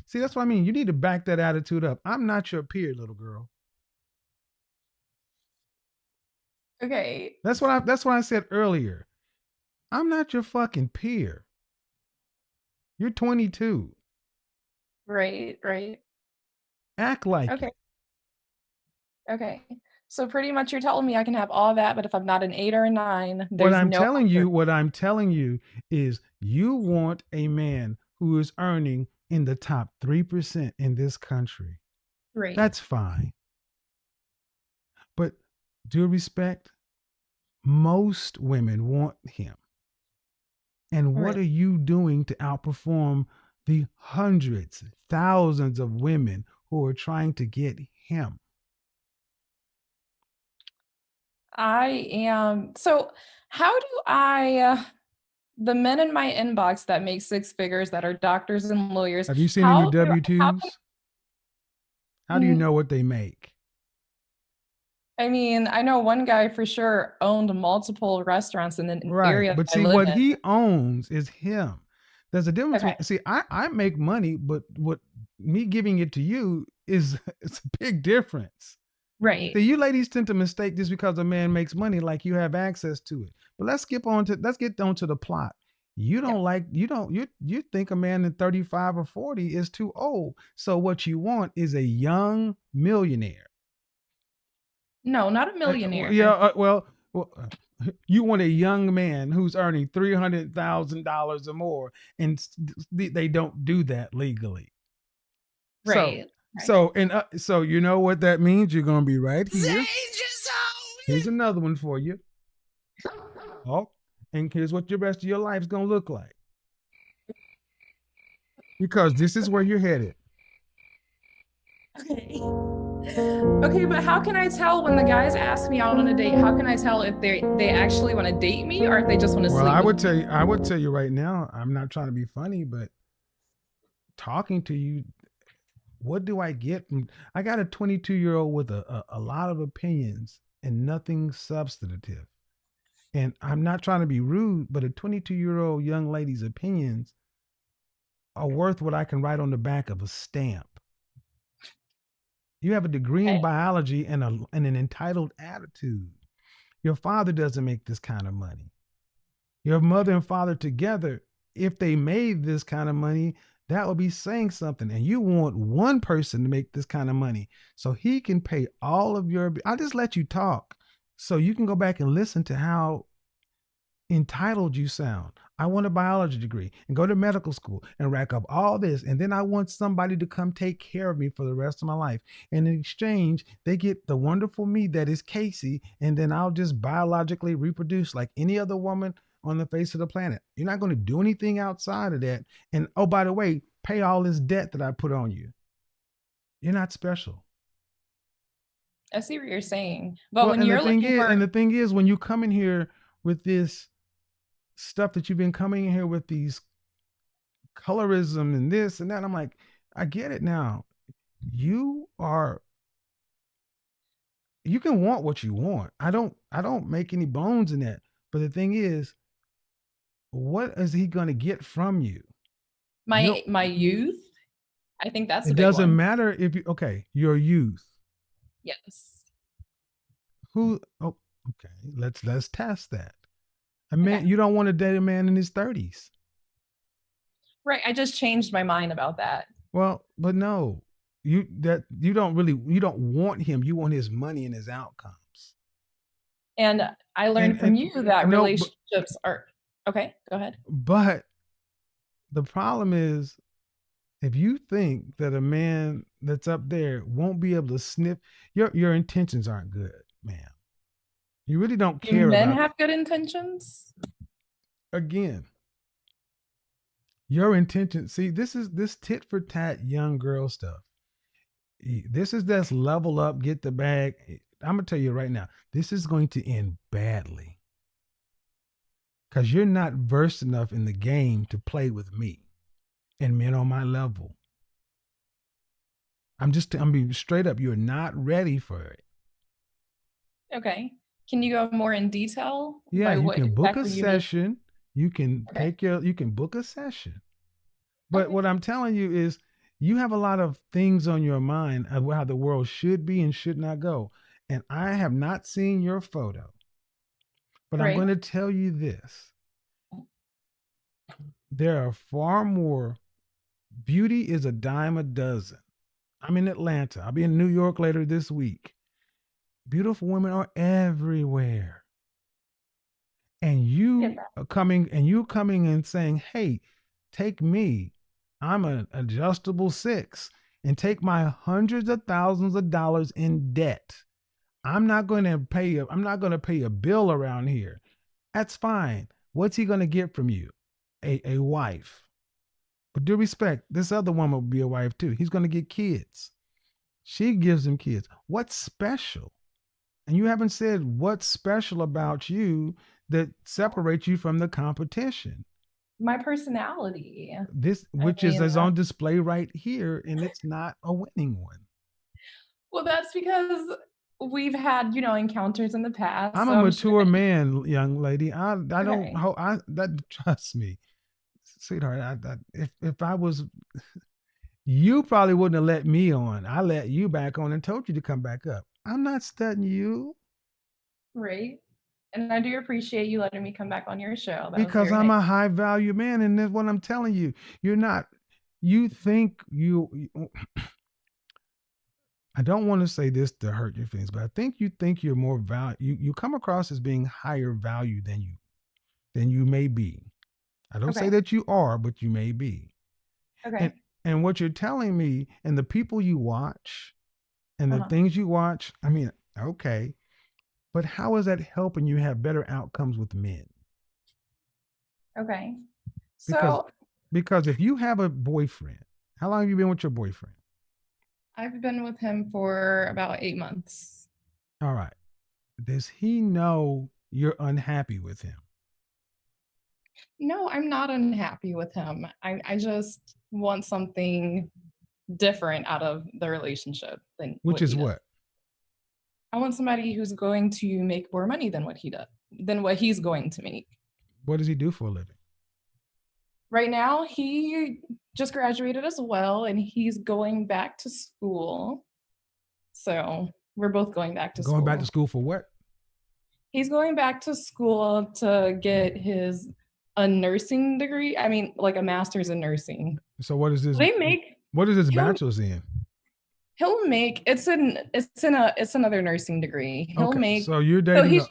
See, that's what I mean. You need to back that attitude up. I'm not your peer, little girl. Okay. That's what I said earlier. I'm not your fucking peer. You're 22. Right, right. Act like Okay, it. okay. So pretty much you're telling me I can have all that, but if I'm not an 8 or a 9, What there's I'm no telling opportunity. you, what I'm telling you is you want a man who is earning in the top 3% in this country. Right. That's fine. But due respect, most women want him. And what Right. are you doing to outperform the hundreds, thousands of women who are trying to get him? I am so how do I the men in my inbox that make 6 figures that are doctors and lawyers, Have you seen any W how can 2s? How do you mm, know what they make? I mean, I know one guy for sure owned multiple restaurants in the Right. area that But I see, live what in. he owns is him. There's a difference Okay. between, see, I make money, but what me giving it to you is it's a big difference. Right. See, you ladies tend to mistake this because a man makes money like you have access to it. But let's get on to the plot. Yeah. You think a man in 35 or 40 is too old. So what you want is a young millionaire. No, not a millionaire. You want a young man who's earning $300,000 or more, and they don't do that legally. So, Right. Right. so you know what that means. You're gonna be right here. Here's another one for you. Oh, and here's what the rest of your life's gonna look like because this is where you're headed. Okay. Okay, but how can I tell when the guys ask me out on a date? How can I tell if they actually want to date me or if they just want to Well, sleep with me? I would tell you right now. I'm not trying to be funny, but talking to you, what do I get from? I got a 22-year-old with a lot of opinions and nothing substantive. And I'm not trying to be rude, but a 22-year-old young lady's opinions are worth what I can write on the back of a stamp. You have a degree in Okay. biology and an entitled attitude. Your father doesn't make this kind of money. Your mother and father together, if they made this kind of money, that would be saying something. And you want one person to make this kind of money so he can pay all of your. I just let you talk so you can go back and listen to how entitled you sound. I want a biology degree and go to medical school and rack up all this. And then I want somebody to come take care of me for the rest of my life. And in exchange, they get the wonderful me that is Casey. And then I'll just biologically reproduce like any other woman on the face of the planet. You're not going to do anything outside of that. And oh, by the way, pay all this debt that I put on you. You're not special. I see what you're saying. But when you're And looking the thing is, when you come in here with this stuff that you've been coming in here with, these colorism and this and that, I'm like, I get it now. You can want what you want. I don't make any bones in that. But the thing is, what is he going to get from you? my youth, I think that's a It big doesn't one. matter if your youth. Yes. Who? Oh, okay. Let's test that. A man, Okay. you don't want to date a man in his 30s. Right. I just changed my mind about that. Well, but no, you don't want him. You want his money and his outcomes. And I learned from you that no, relationships are okay. Go ahead. But the problem is, if you think that a man that's up there won't be able to sniff, your intentions aren't good, ma'am. You really don't Do care men about. have good intentions? Again, your intention. See, this is this tit for tat young girl stuff. This is this level up, get the bag. I'm gonna tell you right now, this is going to end badly because you're not versed enough in the game to play with me and men on my level. I'm being straight up. You're not ready for it. Okay. Can you go more in detail? Yeah, by you what can book a exactly you mean? session. You can Okay. you can book a session. But Okay. what I'm telling you is you have a lot of things on your mind of how the world should be and should not go. And I have not seen your photo. But I'm Right. going to tell you this. There are far more. Beauty is a dime a dozen. I'm in Atlanta. I'll be in New York later this week. Beautiful women are everywhere. And you coming and saying, "Hey, take me. I'm an adjustable 6 and take my hundreds of thousands of dollars in debt. I'm not going to pay a bill around here." That's fine. What's he going to get from you? A wife. But due respect, this other woman will be a wife too. He's going to get kids. She gives him kids. What's special? And you haven't said what's special about you that separates you from the competition. My personality. Which is on display right here, and it's not a winning one. Well, that's because we've had, encounters in the past. I'm so a I'm mature sure man, young lady. I don't Okay. hope that trust me, sweetheart. If I was, you probably wouldn't have let me on. I let you back on and told you to come back up. I'm not studying you. Right. And I do appreciate you letting me come back on your show. That was Because very I'm nice. a high value man, and that's what I'm telling you. You're not. You think you. I don't want to say this to hurt your feelings, but I think you're more value. You come across as being higher value than you may be. I don't say Okay. that you are, but you may be. Okay. And what you're telling me, and the people you watch, and the Uh-huh. things you watch. I mean, okay, but how is that helping you have better outcomes with men? Okay. Because So because if you have a boyfriend, how long have you been with your boyfriend? I've been with him for about 8 months. All right. Does he know you're unhappy with him? No, I'm not unhappy with him. I just want something different out of the relationship than Which what is he does. what? I want somebody who's going to make more money than what he does, than what he's going to make. What does he do for a living? Right now, he just graduated as well, and he's going back to school. So we're both going back to school. Going back to school for what? He's going back to school to get a nursing degree. I mean, like a master's in nursing. So what is this? What is his bachelor's in? He'll make it's another nursing degree. He'll make. So you're dating.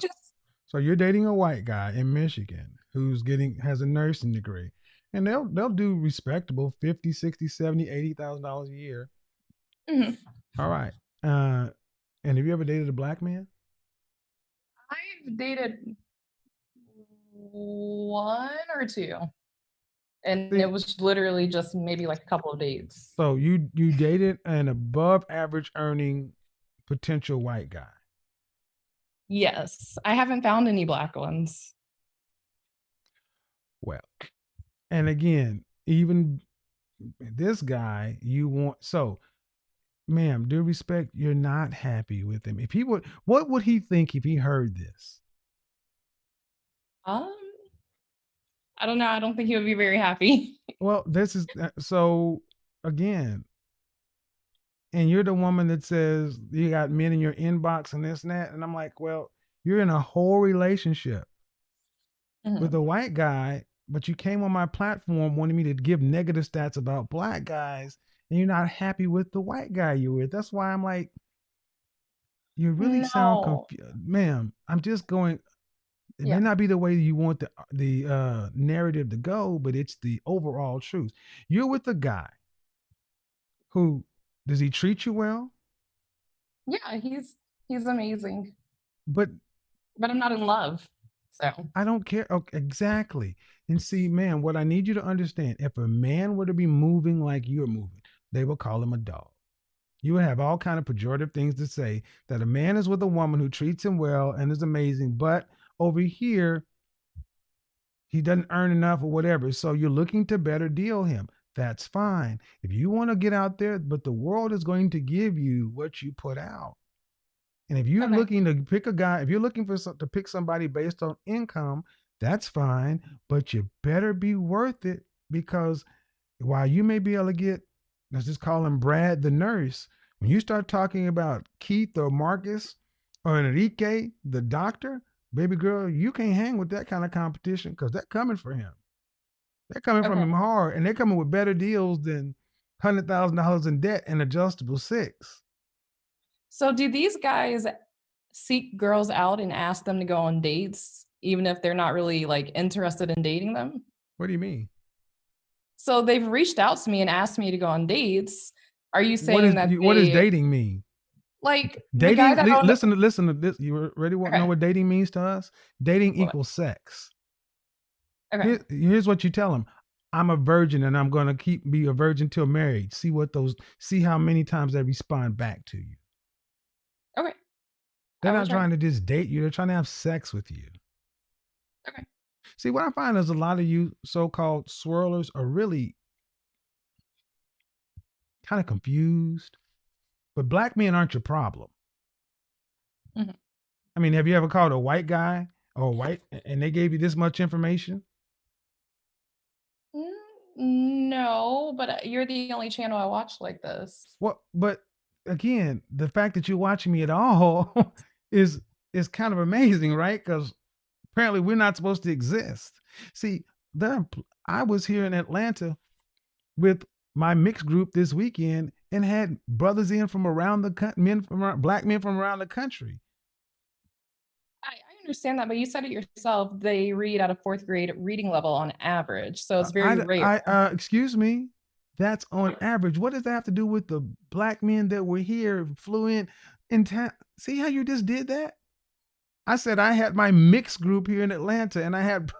So you're dating a white guy in Michigan who's has a nursing degree, and they'll do respectable $50,000, $60,000, $70,000, $80,000 a year. Mhm. All right. And have you ever dated a black man? I've dated one or two, and it was literally just maybe like a couple of dates. So you dated an above average earning potential white guy. Yes, I haven't found any black ones. Well, and again, even this guy you want. So, ma'am, due respect, you're not happy with him. If he would, what would he think if he heard this? I don't know. I don't think he would be very happy. Well, this is so again, and you're the woman that says you got men in your inbox and this and that, and I'm like, well, you're in a whole relationship with a white guy, but you came on my platform wanting me to give negative stats about black guys, and you're not happy with the white guy you're with. That's why I'm like, you really sound confused, ma'am. I'm just going. It may not be the way you want the narrative to go, but it's the overall truth. You're with a guy who, does he treat you well? Yeah, he's amazing. But I'm not in love. So I don't care. Okay, exactly. And see, man, what I need you to understand, if a man were to be moving like you're moving, they would call him a dog. You would have all kind of pejorative things to say that a man is with a woman who treats him well and is amazing, but over here, he doesn't earn enough or whatever. So you're looking to better deal him. That's fine. If you want to get out there, but the world is going to give you what you put out. And if you're looking to pick a guy, if you're looking to pick somebody based on income, that's fine, but you better be worth it, because while you may be able to get, let's just call him Brad the nurse, when you start talking about Keith or Marcus or Enrique the doctor, baby girl, you can't hang with that kind of competition, because they're coming for him. They're coming from him hard, and they're coming with better deals than $100,000 in debt and adjustable 6. So do these guys seek girls out and ask them to go on dates, even if they're not really like interested in dating them? What do you mean? So they've reached out to me and asked me to go on dates. Are you saying what does dating mean? Like dating, the guy that listen to this. You already want to know what dating means to us? Dating equals sex. Okay. Here's what you tell them. I'm a virgin and I'm going to be a virgin till married. See how many times they respond back to you. Okay. They're not trying to just date you. They're trying to have sex with you. Okay. See, what I find is a lot of you so-called swirlers are really kind of confused, but black men aren't your problem. Mm-hmm. I mean, have you ever called a white guy or white and they gave you this much information? No, but you're the only channel I watch like this. Well, but again, the fact that you're watching me at all is kind of amazing, right? Because apparently we're not supposed to exist. See, I was here in Atlanta with my mixed group this weekend and had brothers in from around the black men from around the country. I understand that, but you said it yourself. They read at a 4th grade reading level on average, so it's very rare. Excuse me, that's on average. What does that have to do with the black men that were here, flew in town? See how you just did that? I said I had my mixed group here in Atlanta, and I had,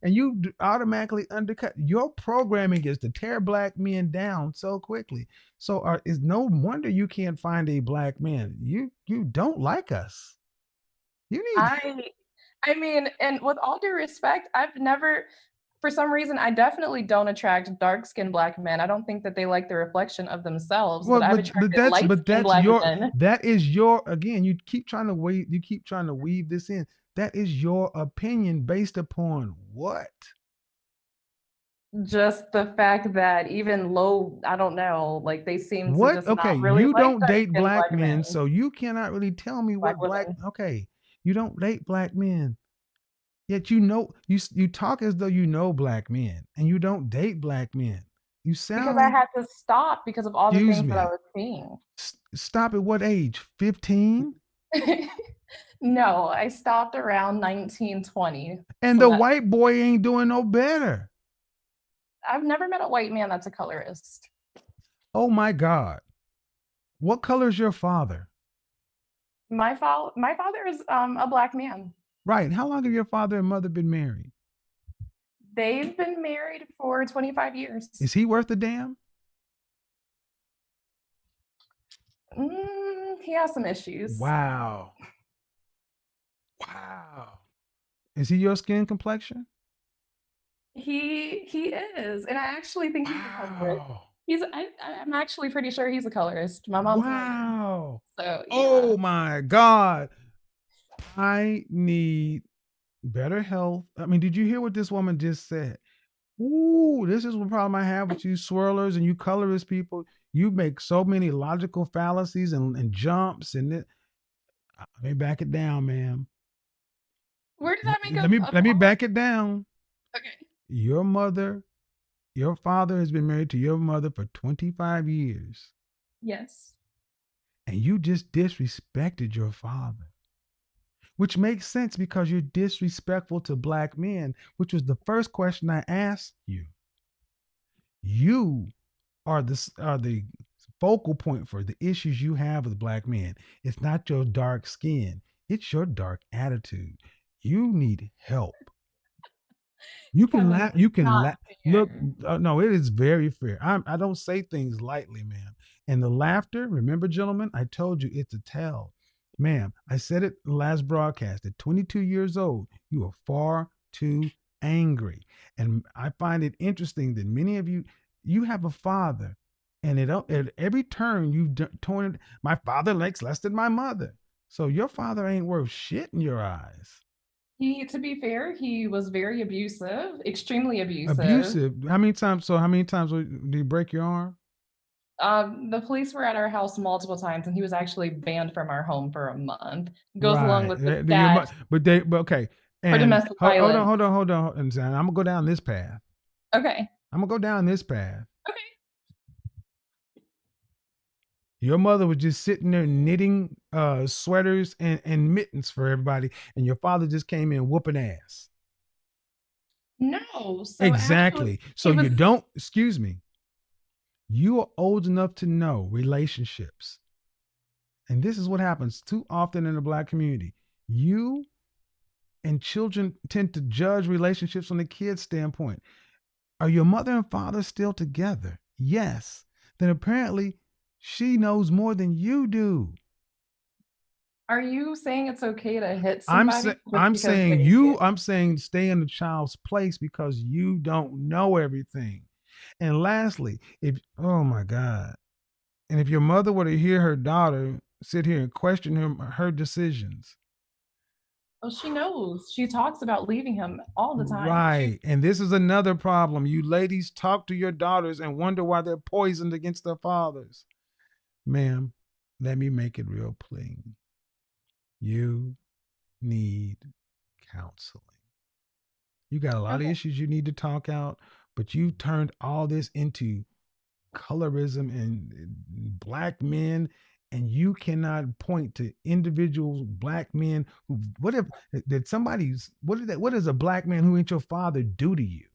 and you automatically undercut. Your programming is to tear black men down so quickly. So it's no wonder you can't find a black man. You don't like us. You need. I mean, and with all due respect, I've never. for some reason, I definitely don't attract dark-skinned Black men. I don't think that they like the reflection of themselves, Well, but I've but attracted light-skinned that's Black your men. that is your again. You keep trying to weave this in. That is your opinion based upon what? Just the fact that even low, I don't know, like they seem to What? just Okay, not really you like don't date dark-skinned black Black men, men, so you cannot really tell me Black what black. women. Okay, you don't date black men, yet you know you talk as though you know black men, and you don't date black men. You Because I sound. had to stop because of all the Excuse things that I me. was seeing. Stop at what age? 15? No, I stopped around 19, 20. And So the that white boy ain't doing no better. I've never met a white man that's a colorist. Oh my God. What color is your father? My father is a Black man. Right. How long have your father and mother been married? They've been married for 25 years. Is he worth a damn? He has some issues. Wow. Wow. Is he your skin complexion? He is, and I actually think he's a colorist. Wow. I'm actually pretty sure he's a colorist. My mom's an artist, Wow. so yeah. Oh my God. I need better health. I mean, did you hear what this woman just said? Ooh, this is what problem I have with you swirlers and you colorist people. You make so many logical fallacies and jumps and it. Let me back it down, ma'am. Where did that make Let me back it down. Okay. Your mother, your father has been married to your mother for 25 years. Yes. And you just disrespected your father. Which makes sense because you're disrespectful to black men, which was the first question I asked you. You are the focal point for the issues you have with black men. It's not your dark skin, it's your dark attitude. You need help. You can Kevin, laugh. that's You can not laugh. Look, fair. no, it is very fair. I don't say things lightly, ma'am. And the laughter, remember, gentlemen, I told you it's a tell. Ma'am, I said it last broadcast. At 22 years old, you are far too angry. And I find it interesting that many of you, you have a father, and at every turn you've torn it. My father likes less than my mother. So your father ain't worth shit in your eyes. To be fair, he was very abusive, extremely abusive. Abusive. How many times? So how many times did you break your arm? The police were at our house multiple times, and he was actually banned from our home for a month. Goes along Right. with the stats But okay. for And domestic hold on, violence. hold on, hold on. And I'm gonna go down this path. Okay. I'm gonna go down this path. Okay. Your mother was just sitting there knitting sweaters and mittens for everybody, and your father just came in whooping ass. No. So actually, Exactly. So he was. you don't, excuse me, you are old enough to know relationships. And this is what happens too often in the black community. You and children tend to judge relationships from the kid's standpoint. Are your mother and father still together? Yes. Then apparently she knows more than you do. Are you saying it's okay to hit somebody just I'm because saying they? I'm saying stay in the child's place because you don't know everything. And lastly, if oh my God. And if your mother were to hear her daughter sit here and question her decisions. Well, she knows. She talks about leaving him all the time. Right. And this is another problem. You ladies talk to your daughters and wonder why they're poisoned against their fathers. Ma'am, let me make it real plain. You need counseling. You got a lot of Okay. issues you need to talk out, but you've turned all this into colorism and black men, and you cannot point to individual black men who what if did somebody's what does a black man who ain't your father do to you?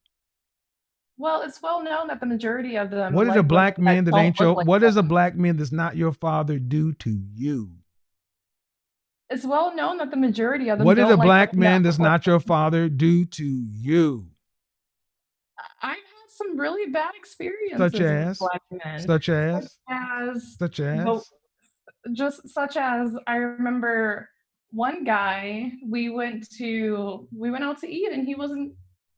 Well, it's well known that the majority of them What did a like women black that man that don't ain't look your like what does a them. black man that's not your father do to you? It's well known that the majority of them What did a don't like black women that man that's look like not your father do to you? I've had some really bad Such experiences with as, Black men, such such as, as such the as. just such as I remember one guy we went out to eat and he wasn't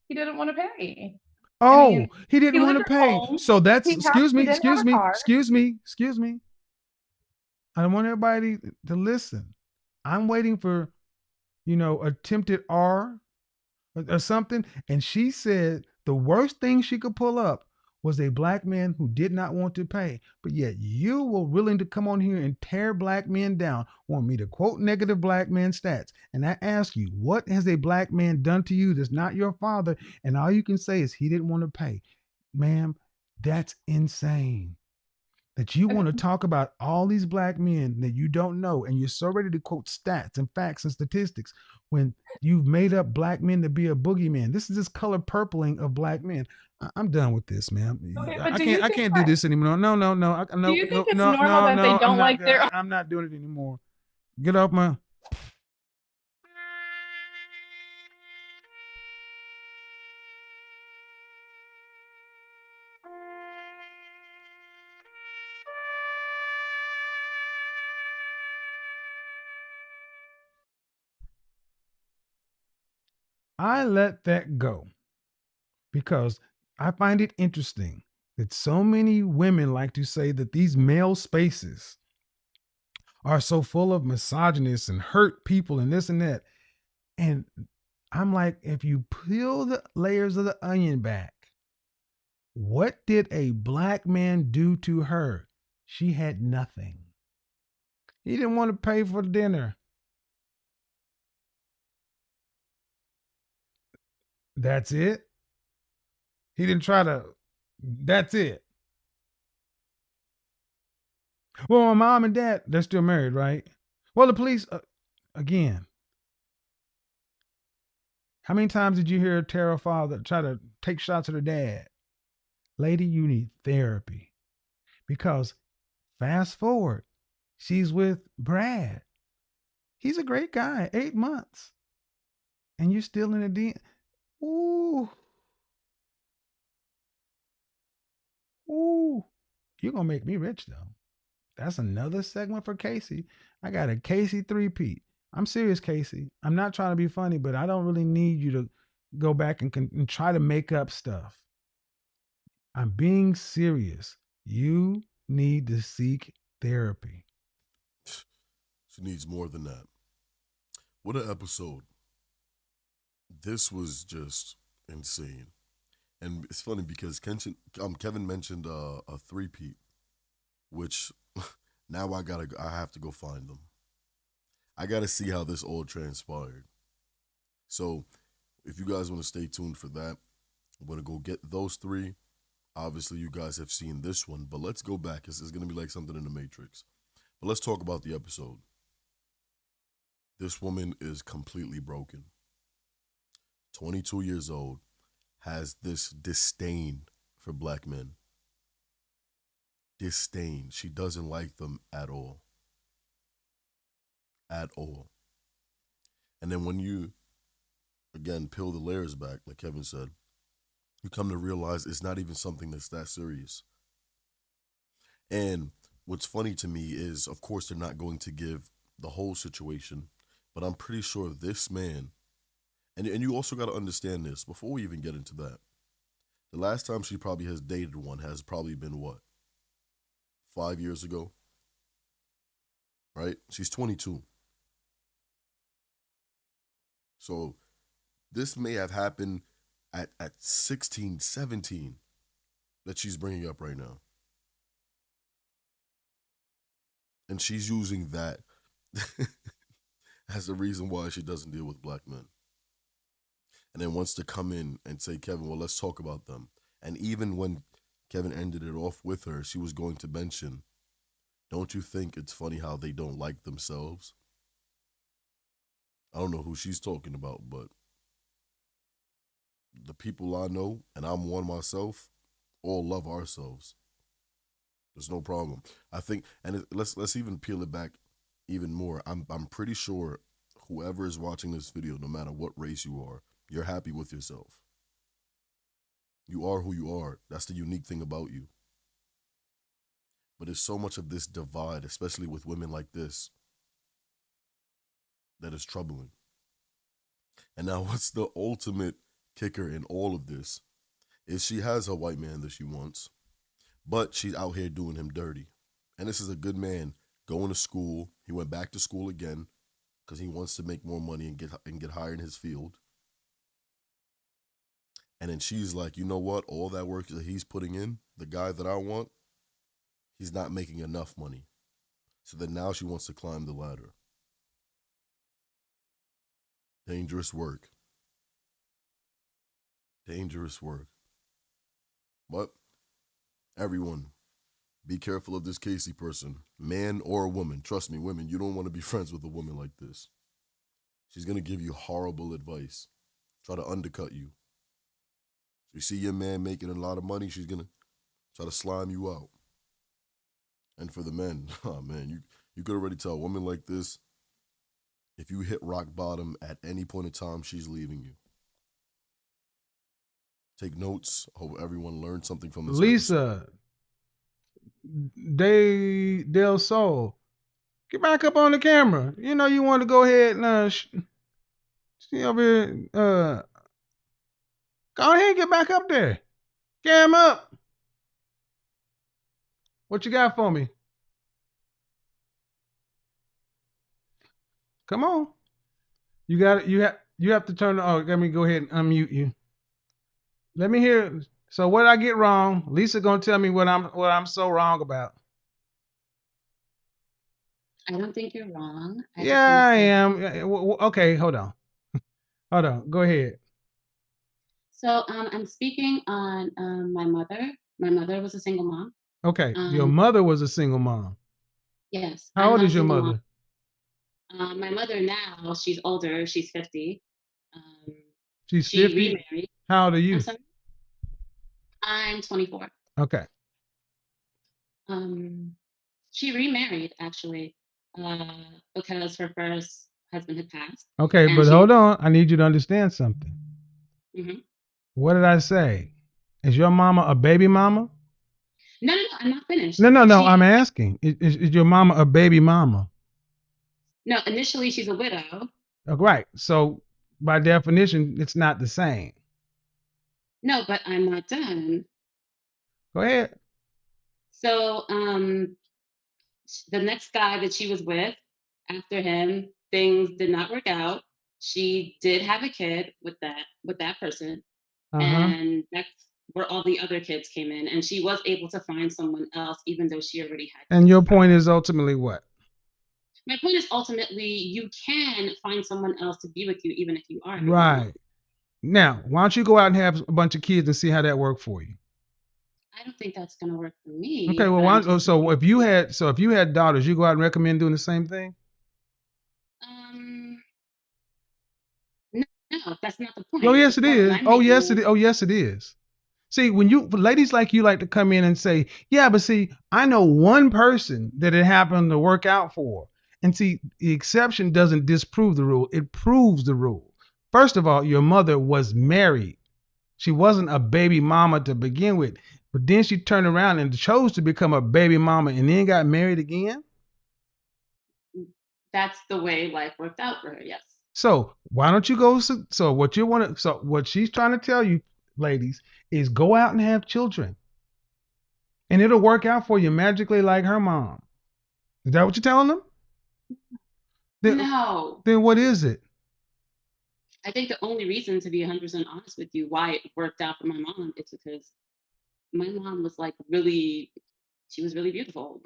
he didn't want to pay. Oh, mean, he didn't he want to lived at pay. home. So that's, He excuse he me, didn't have excuse a me, car. excuse me, excuse me. I want everybody to listen. I'm waiting for, attempted R or something. And she said the worst thing she could pull up was a black man who did not want to pay. But yet you were willing to come on here and tear black men down, want me to quote negative black men stats. And I ask you, what has a black man done to you that's not your father? And all you can say is he didn't want to pay. Ma'am, that's insane. That you want to talk about all these black men that you don't know, and you're so ready to quote stats and facts and statistics when you've made up black men to be a boogeyman. This is this color purpling of black men. I'm done with this, man. Okay, I but can't. I can't do this anymore. No, no, no. do No, you no, think it's no, normal no, that they no. don't like their I'm not doing it anymore. Get off my. I let that go because I find it interesting that so many women like to say that these male spaces are so full of misogynists and hurt people and this and that. And I'm like, if you peel the layers of the onion back, what did a black man do to her? She had nothing. He didn't want to pay for dinner. That's it. He didn't try to, that's it. Well, my mom and dad, they're still married, right? Well, the police, again, how many times did you hear Tara father try to take shots at her dad? Lady, you need therapy because fast forward, she's with Brad. He's a great guy, 8 months. And you're still in a Ooh, ooh. You're going to make me rich, though. That's another segment for Casey. I got a Casey three-peat. I'm serious, Casey. I'm not trying to be funny, but I don't really need you to go back and try to make up stuff. I'm being serious. You need to seek therapy. She needs more than that. What an episode. This was just insane. And it's funny because Kevin mentioned a three-peat, which now I have to go find them. I gotta see how this all transpired. So if you guys want to stay tuned for that, I'm gonna go get those three. Obviously, you guys have seen this one, but let's go back. It's gonna be like something in the Matrix. But let's talk about the episode. This woman is completely broken. 22 years old, has this disdain for black men. Disdain. She doesn't like them at all. At all. And then when you, again, peel the layers back, like Kevin said, you come to realize it's not even something that's that serious. And what's funny to me is, of course, they're not going to give the whole situation, but I'm pretty sure this man, and you also got to understand this before we even get into that. The last time she probably has dated one has probably been what? 5 years ago? Right? She's 22. So this may have happened at 16, 17 that she's bringing up right now. And she's using that as the reason why she doesn't deal with black men. And then wants to come in and say, Kevin, well, let's talk about them. And even when Kevin ended it off with her, she was going to mention, don't you think it's funny how they don't like themselves? I don't know who she's talking about, but the people I know, and I'm one myself, all love ourselves. There's no problem. I think, and let's even peel it back even more. I'm pretty sure whoever is watching this video, no matter what race you are, you're happy with yourself. You are who you are. That's the unique thing about you. But there's so much of this divide, especially with women like this, that is troubling. And now what's the ultimate kicker in all of this is she has a white man that she wants, but she's out here doing him dirty. And this is a good man going to school. He went back to school again because he wants to make more money and get higher in his field. And then she's like, you know what? All that work that he's putting in, the guy that I want, he's not making enough money. So then now she wants to climb the ladder. Dangerous work. Dangerous work. But everyone, be careful of this Casey person, man or woman. Trust me, women, you don't want to be friends with a woman like this. She's going to give you horrible advice, try to undercut you. You see your man making a lot of money, she's going to try to slime you out. And for the men, oh man, you could already tell a woman like this, if you hit rock bottom at any point in time, she's leaving you. Take notes. Hope everyone learned something from this Lisa, Del Sol, get back up on the camera. You know you want to go ahead and see over here. Go ahead and get back up there. Cam up. What you got for me? Come on. You got it. You have to turn. Oh, let me go ahead and unmute you. Let me hear. So what did I get wrong? Lisa gonna tell me what I'm so wrong about. I don't think you're wrong. I am. Okay, hold on. Hold on. Go ahead. So I'm speaking on my mother. My mother was a single mom. Okay, your mother was a single mom. Yes. How old is your mother? My mother now, she's older. She's 50. She's she 50? Remarried. How old are you? I'm sorry? I'm 24. Okay. She remarried actually because her first husband had passed. Okay, but hold on. I need you to understand something. Mm-hmm. What did I say? Is your mama a baby mama? No, I'm not finished. No, I'm asking. Is your mama a baby mama? No, initially she's a widow. Right. So by definition, it's not the same. No, but I'm not done. Go ahead. So the next guy that she was with, after him, things did not work out. She did have a kid with that person. And that's where all the other kids came in. And she was able to find someone else, even though she already had. And your point is ultimately what? My point is ultimately you can find someone else to be with you, even if you are. Right. Now, why don't you go out and have a bunch of kids and see how that worked for you? I don't think that's going to work for me. Okay, well, so if you had daughters, you go out and recommend doing the same thing? No, that's not the point. Oh, yes, it is. Oh, yes, it is. Oh, yes, it is. See, when ladies like you like to come in and say, yeah, but see, I know one person that it happened to work out for. And see, the exception doesn't disprove the rule. It proves the rule. First of all, your mother was married. She wasn't a baby mama to begin with. But then she turned around and chose to become a baby mama and then got married again. That's the way life worked out for her, yes. So why don't you go? So what she's trying to tell you, ladies, is go out and have children. And it'll work out for you magically like her mom. Is that what you're telling them? No. Then what is it? I think the only reason, to be 100% honest with you, why it worked out for my mom is because my mom was she was really beautiful.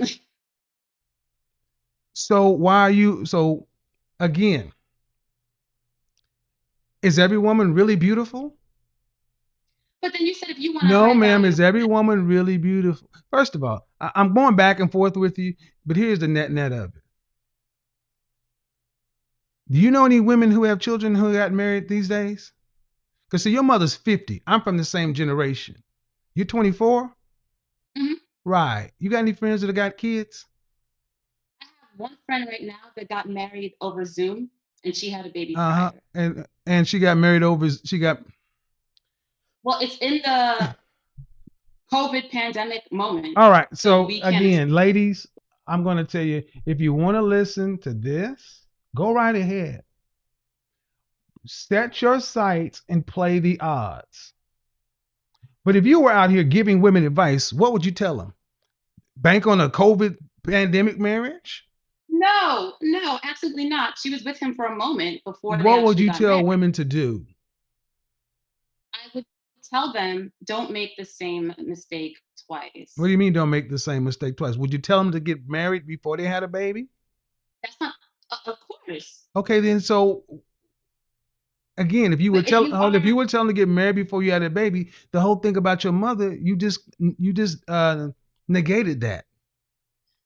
So again, is every woman really beautiful? But then you said if you want to. No, ma'am, is every woman really beautiful? First of all, I'm going back and forth with you, but here's the net of it. Do you know any women who have children who got married these days? Because see, your mother's 50. I'm from the same generation. You're 24? Mm-hmm. Right. You got any friends that got kids? I have one friend right now that got married over Zoom, and she had a baby prior. And she got married over. Well, it's in the COVID pandemic moment. All right. So again, ladies, I'm going to tell you, if you want to listen to this, go right ahead. Set your sights and play the odds. But if you were out here giving women advice, what would you tell them? Bank on a COVID pandemic marriage? No, absolutely not. She was with him for a moment before they What would actually you got tell married. women to do? I would tell them, don't make the same mistake twice. What do you mean don't make the same mistake twice? Would you tell them to get married before they had a baby? That's not, of course. Okay, then so again, if you were But if you telling them to get married before you had a baby, the whole thing about your mother, you just negated that.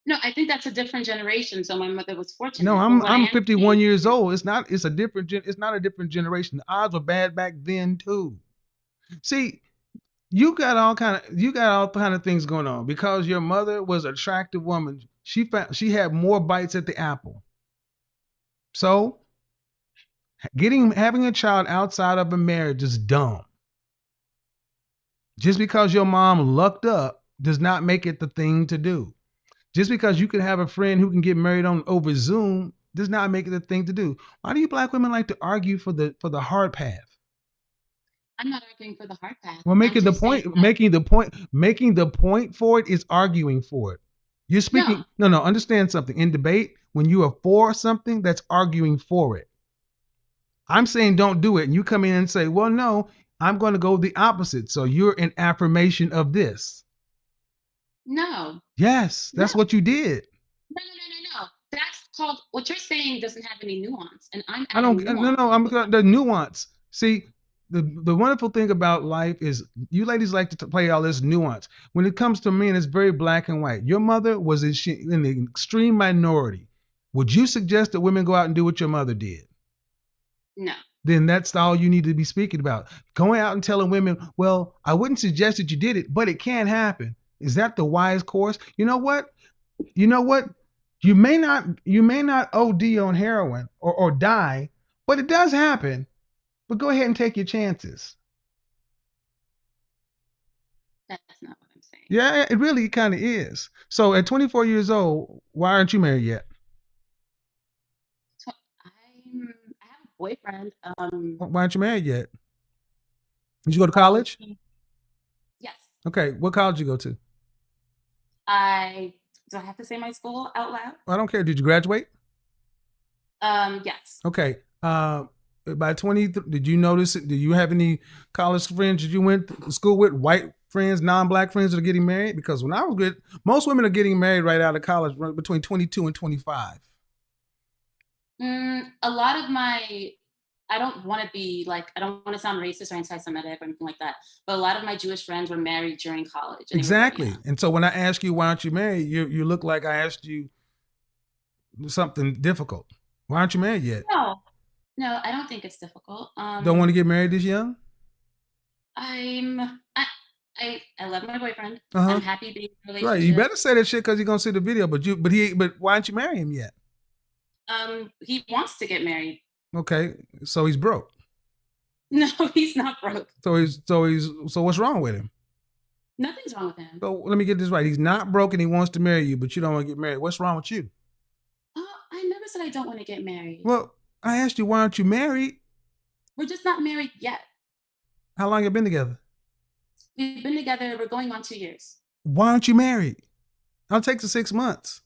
No, I think that's a different generation. So my mother was fortunate. No, But what I I'm am 51 saying years is, old. It's not a different generation. The odds were bad back then too. See, you got all kind of things going on because your mother was an attractive woman. She had more bites at the apple. So having a child outside of a marriage is dumb. Just because your mom lucked up does not make it the thing to do. Just because you can have a friend who can get married over Zoom does not make it the thing to do. Why do you black women like to argue for the hard path? I'm not arguing for the hard path. Well, making the point for it is arguing for it. You're speaking. No. Understand something. In debate, when you are for something, that's arguing for it. I'm saying don't do it, and you come in and say, "Well, no, I'm going to go the opposite." So you're an affirmation of this. No. Yes, that's what you did. No. That's called, what you're saying doesn't have any nuance, and I'm I don't. nuance. No. I'm the nuance. See, the wonderful thing about life is you ladies like to play all this nuance. When it comes to men, it's very black and white. Your mother was in the extreme minority. Would you suggest that women go out and do what your mother did? No. Then that's all you need to be speaking about. Going out and telling women, well, I wouldn't suggest that you did it, but it can happen. Is that the wise course? You know what? You may not OD on heroin or die, but it does happen. But go ahead and take your chances. That's not what I'm saying. Yeah, it really kind of is. So at 24 years old, why aren't you married yet? I have a boyfriend. Why aren't you married yet? Did you go to college? Yes. Okay, what college did you go to? Do I have to say my school out loud? I don't care. Did you graduate? Yes. Okay. By 20, did you notice it? Did you have any college friends that you went to school with, white friends, non-black friends that are getting married? Because when I was good, most women are getting married right out of college between 22 and 25. A lot of I don't want to sound racist or anti-Semitic or anything like that, but a lot of my Jewish friends were married during college. Exactly. And so when I ask you, why aren't you married? You look like I asked you something difficult. Why aren't you married yet? No, I don't think it's difficult. Don't want to get married this young? I love my boyfriend. I'm happy being in a relationship. Right. You better say that shit because he's gonna see the video. But why aren't you marry him yet? He wants to get married. Okay, so he's broke. No, he's not broke. So what's wrong with him? Nothing's wrong with him. So let me get this right. He's not broke and he wants to marry you, but you don't want to get married. What's wrong with you? I never said I don't want to get married. Well, I asked you, why aren't you married? We're just not married yet. How long have you been together? We've been together, we're going on 2 years. Why aren't you married? I'll take the 6 months.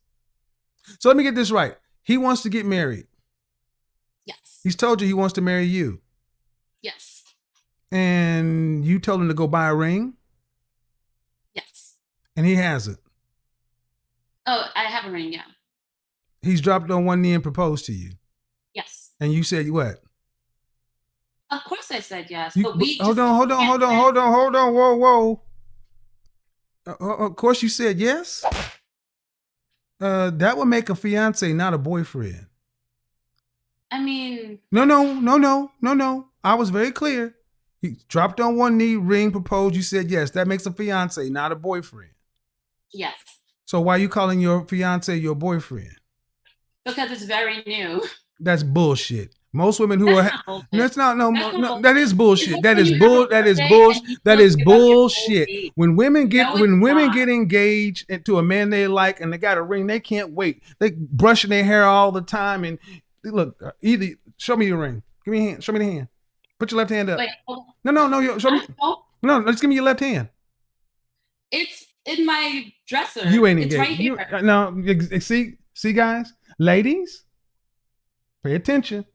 So let me get this right. He wants to get married. Yes. He's told you he wants to marry you. Yes. And you told him to go buy a ring? Yes. And he hasn't. Oh, I have a ring, yeah. He's dropped on one knee and proposed to you. Yes. And you said what? Of course I said yes. Hold on. Whoa. Of course you said yes? That would make a fiance, not a boyfriend. I mean... No. I was very clear. He dropped on one knee, ring, proposed. You said yes. That makes a fiance, not a boyfriend. Yes. So why are you calling your fiance your boyfriend? Because it's very new. That's bullshit. Most women who That's are not that is bullshit. That is bullshit. When women get engaged to a man they like and they got a ring, they can't wait. They brushing their hair all the time and look, either show me your ring. Give me a hand. Show me the hand. Put your left hand up. Wait, No. Show me. oh, No, just give me your left hand. it's in my dresser. You ain't It's engaged. right here. No, see, guys, ladies, pay attention.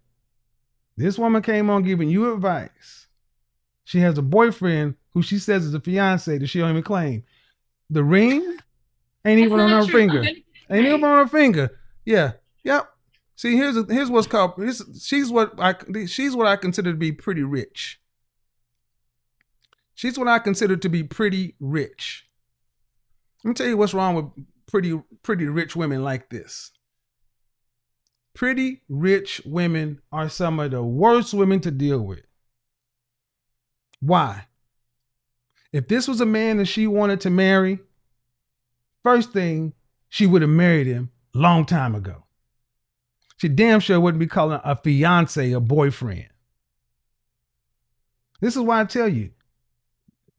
This woman came on giving you advice. She has a boyfriend who she says is a fiance that she don't even claim. The ring ain't even on her finger. Ain't even on her finger. Yeah. Yep. See, here's what's called. She's what I consider to be pretty rich. She's what I consider to be pretty rich. Let me tell you what's wrong with pretty rich women like this. Pretty rich women are some of the worst women to deal with. Why? If this was a man that she wanted to marry, first thing, she would have married him a long time ago. She damn sure wouldn't be calling a fiance a boyfriend. This is why I tell you,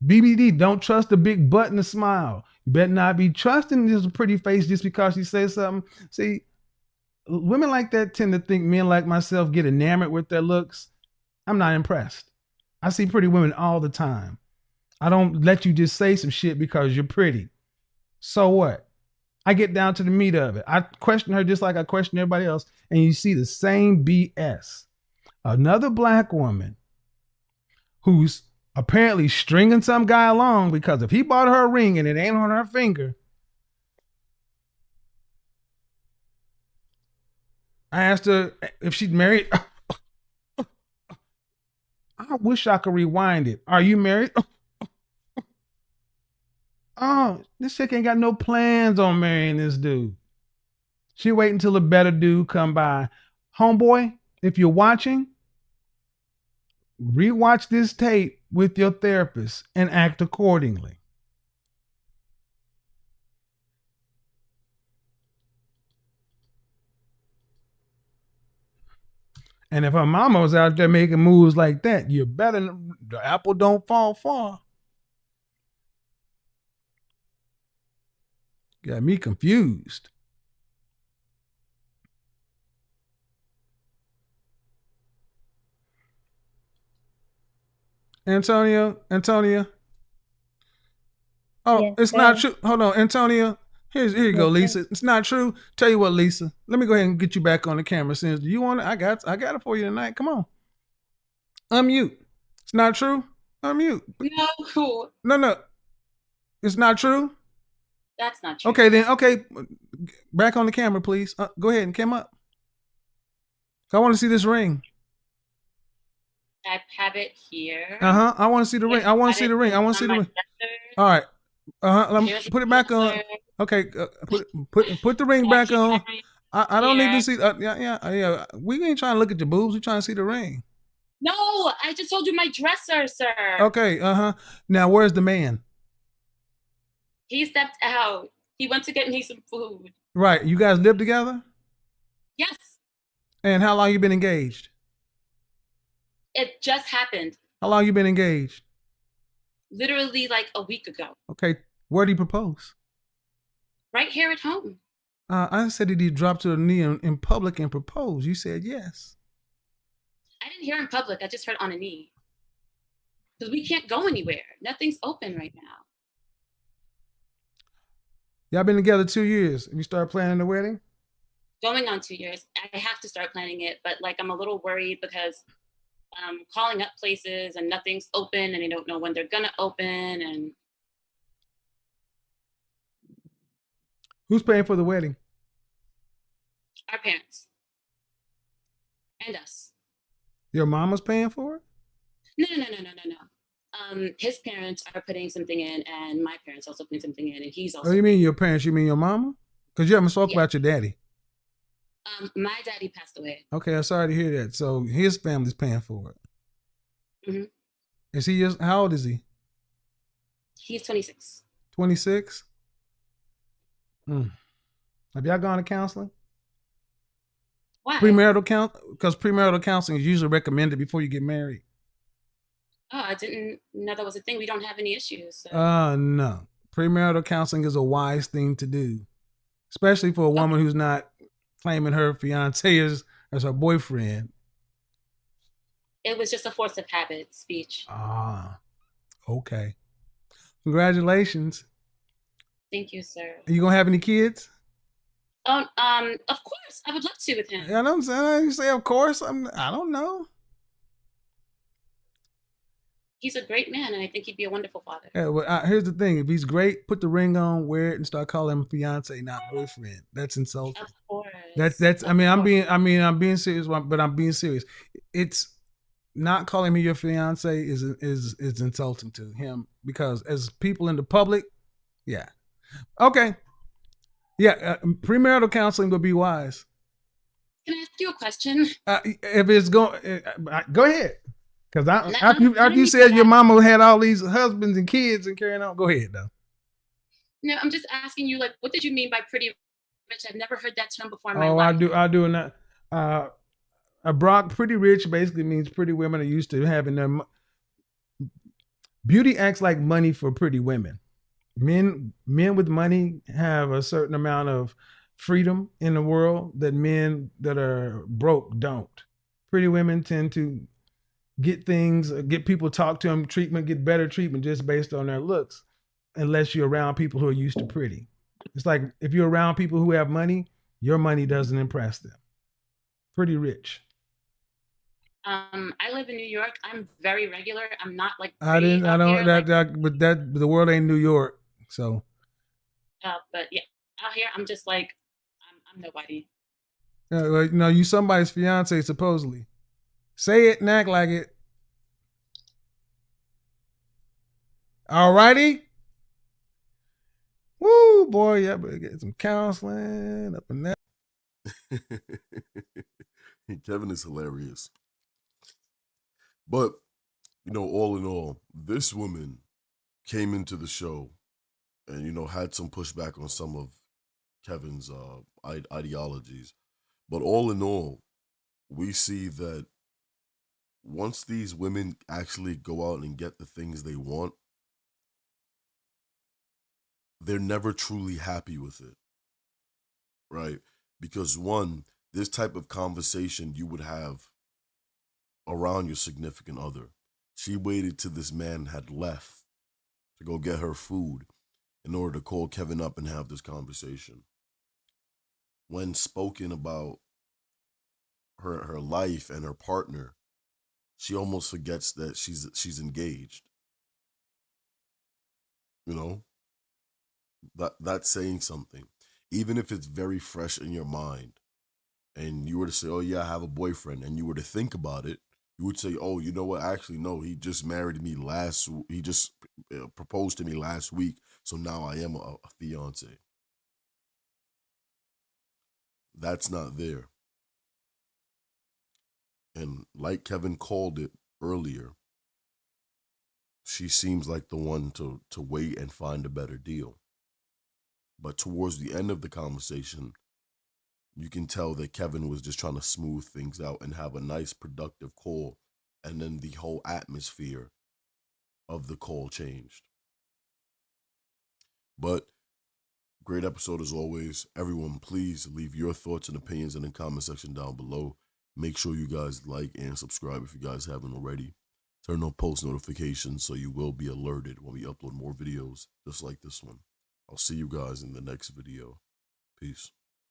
BBD, don't trust the big butt and the smile. You better not be trusting this pretty face just because she says something. See, women like that tend to think men like myself get enamored with their looks. I'm not impressed. I see pretty women all the time. I don't let you just say some shit because you're pretty. So what? I get down to the meat of it. I question her just like I question everybody else, and you see the same BS. Another black woman who's apparently stringing some guy along because if he bought her a ring and it ain't on her finger, I asked her if she'd married. I wish I could rewind it. Are you married? Oh, this chick ain't got no plans on marrying this dude. She wait until a better dude come by. Homeboy, if you're watching, rewatch this tape with your therapist and act accordingly. And if her mama was out there making moves like that, you better, the apple don't fall far. Got me confused. Antonia. Oh, yes, it's not true. Hold on, Antonia. Here you go, Lisa. It's not true. Tell you what, Lisa. Let me go ahead and get you back on the camera. Since you want it, I got it for you tonight. Come on. Unmute. It's not true. Unmute. No. It's not true. That's not true. Okay, then. Okay, back on the camera, please. Go ahead and come up. I want to see this ring. I have it here. I want to see the ring. I want to see the ring. All right. Let me put it back on. Okay. Put the ring back on. I don't need to see. Yeah. We ain't trying to look at your boobs. We trying to see the ring. No, I just told you my dresser, sir. Okay. Now, where's the man? He stepped out. He went to get me some food. Right. You guys live together? Yes. And how long you been engaged? It just happened. How long you been engaged? Literally like a week ago. Okay. Where did he propose? Right here at home. I said, did he drop to the knee in public and propose? You said yes. I didn't hear in public. I just heard on a knee. Because we can't go anywhere. Nothing's open right now. Y'all been together 2 years. You start planning the wedding? Going on 2 years. I have to start planning it, but like I'm a little worried because calling up places and nothing's open and they don't know when they're gonna open. And who's paying for the wedding? Our parents and us. Your mama's paying for it? No. His parents are putting something in, and my parents also putting something in, and he's also. Oh, you mean your parents? You mean your mama? Because you haven't spoke about your daddy. My daddy passed away. Okay, I'm sorry to hear that. So his family's paying for it. Mm-hmm. Is he just? How old is he? He's 26. 26. Have y'all gone to counseling? Why? Because premarital counseling is usually recommended before you get married. Oh, I didn't know that was a thing. We don't have any issues. So. No. Premarital counseling is a wise thing to do, especially for a woman who's not claiming her fiance as her boyfriend. It was just a force of habit speech. Ah, okay. Congratulations. Thank you, sir. Are you gonna have any kids? Of course, I would love to with him. You know what I'm saying? You say, of course. I don't know. He's a great man, and I think he'd be a wonderful father. Yeah, well, here's the thing: if he's great, put the ring on, wear it, and start calling him fiance, not boyfriend. That's insulting. Of course. That's. I mean, I'm being serious, but I'm being serious. It's not calling me your fiance is insulting to him because as people in the public, yeah, okay, yeah, premarital counseling would be wise. Can I ask you a question? If it's going, go ahead. Because after you said that. your mama had all these husbands and kids and carrying on, go ahead though. No, I'm just asking you, like, what did you mean by pretty rich? I've never heard that term before in my life. I do not. Pretty rich basically means pretty women are used to having their beauty acts like money for pretty women. Men with money have a certain amount of freedom in the world that men that are broke don't. Pretty women tend to get things, get people talk to them, treatment, get better treatment just based on their looks, unless you're around people who are used to pretty. It's like if you're around people who have money, your money doesn't impress them. Pretty rich. I live in New York. I'm very regular. I'm not like but the world ain't New York, so. But yeah, out here I'm just like I'm nobody. No, you somebody's fiance supposedly. Say it and act like it. Alrighty. Woo, boy, yeah, better get some counseling up in that. Kevin is hilarious. But, you know, all in all, this woman came into the show and, you know, had some pushback on some of Kevin's ideologies. But all in all, we see that once these women actually go out and get the things they want, they're never truly happy with it, right? Because one, this type of conversation you would have around your significant other. She waited till this man had left to go get her food in order to call Kevin up and have this conversation. When spoken about her life and her partner, she almost forgets that she's engaged. You know? That's saying something. Even if it's very fresh in your mind, and you were to say, oh yeah, I have a boyfriend, and you were to think about it, you would say, oh, you know what? Actually, no, he just married me he just proposed to me last week, so now I am a fiance. That's not there. And like Kevin called it earlier, she seems like the one to wait and find a better deal. But towards the end of the conversation, you can tell that Kevin was just trying to smooth things out and have a nice, productive call. And then the whole atmosphere of the call changed. But great episode as always. Everyone, please leave your thoughts and opinions in the comment section down below. Make sure you guys like and subscribe if you guys haven't already. Turn on post notifications so you will be alerted when we upload more videos just like this one. I'll see you guys in the next video. Peace.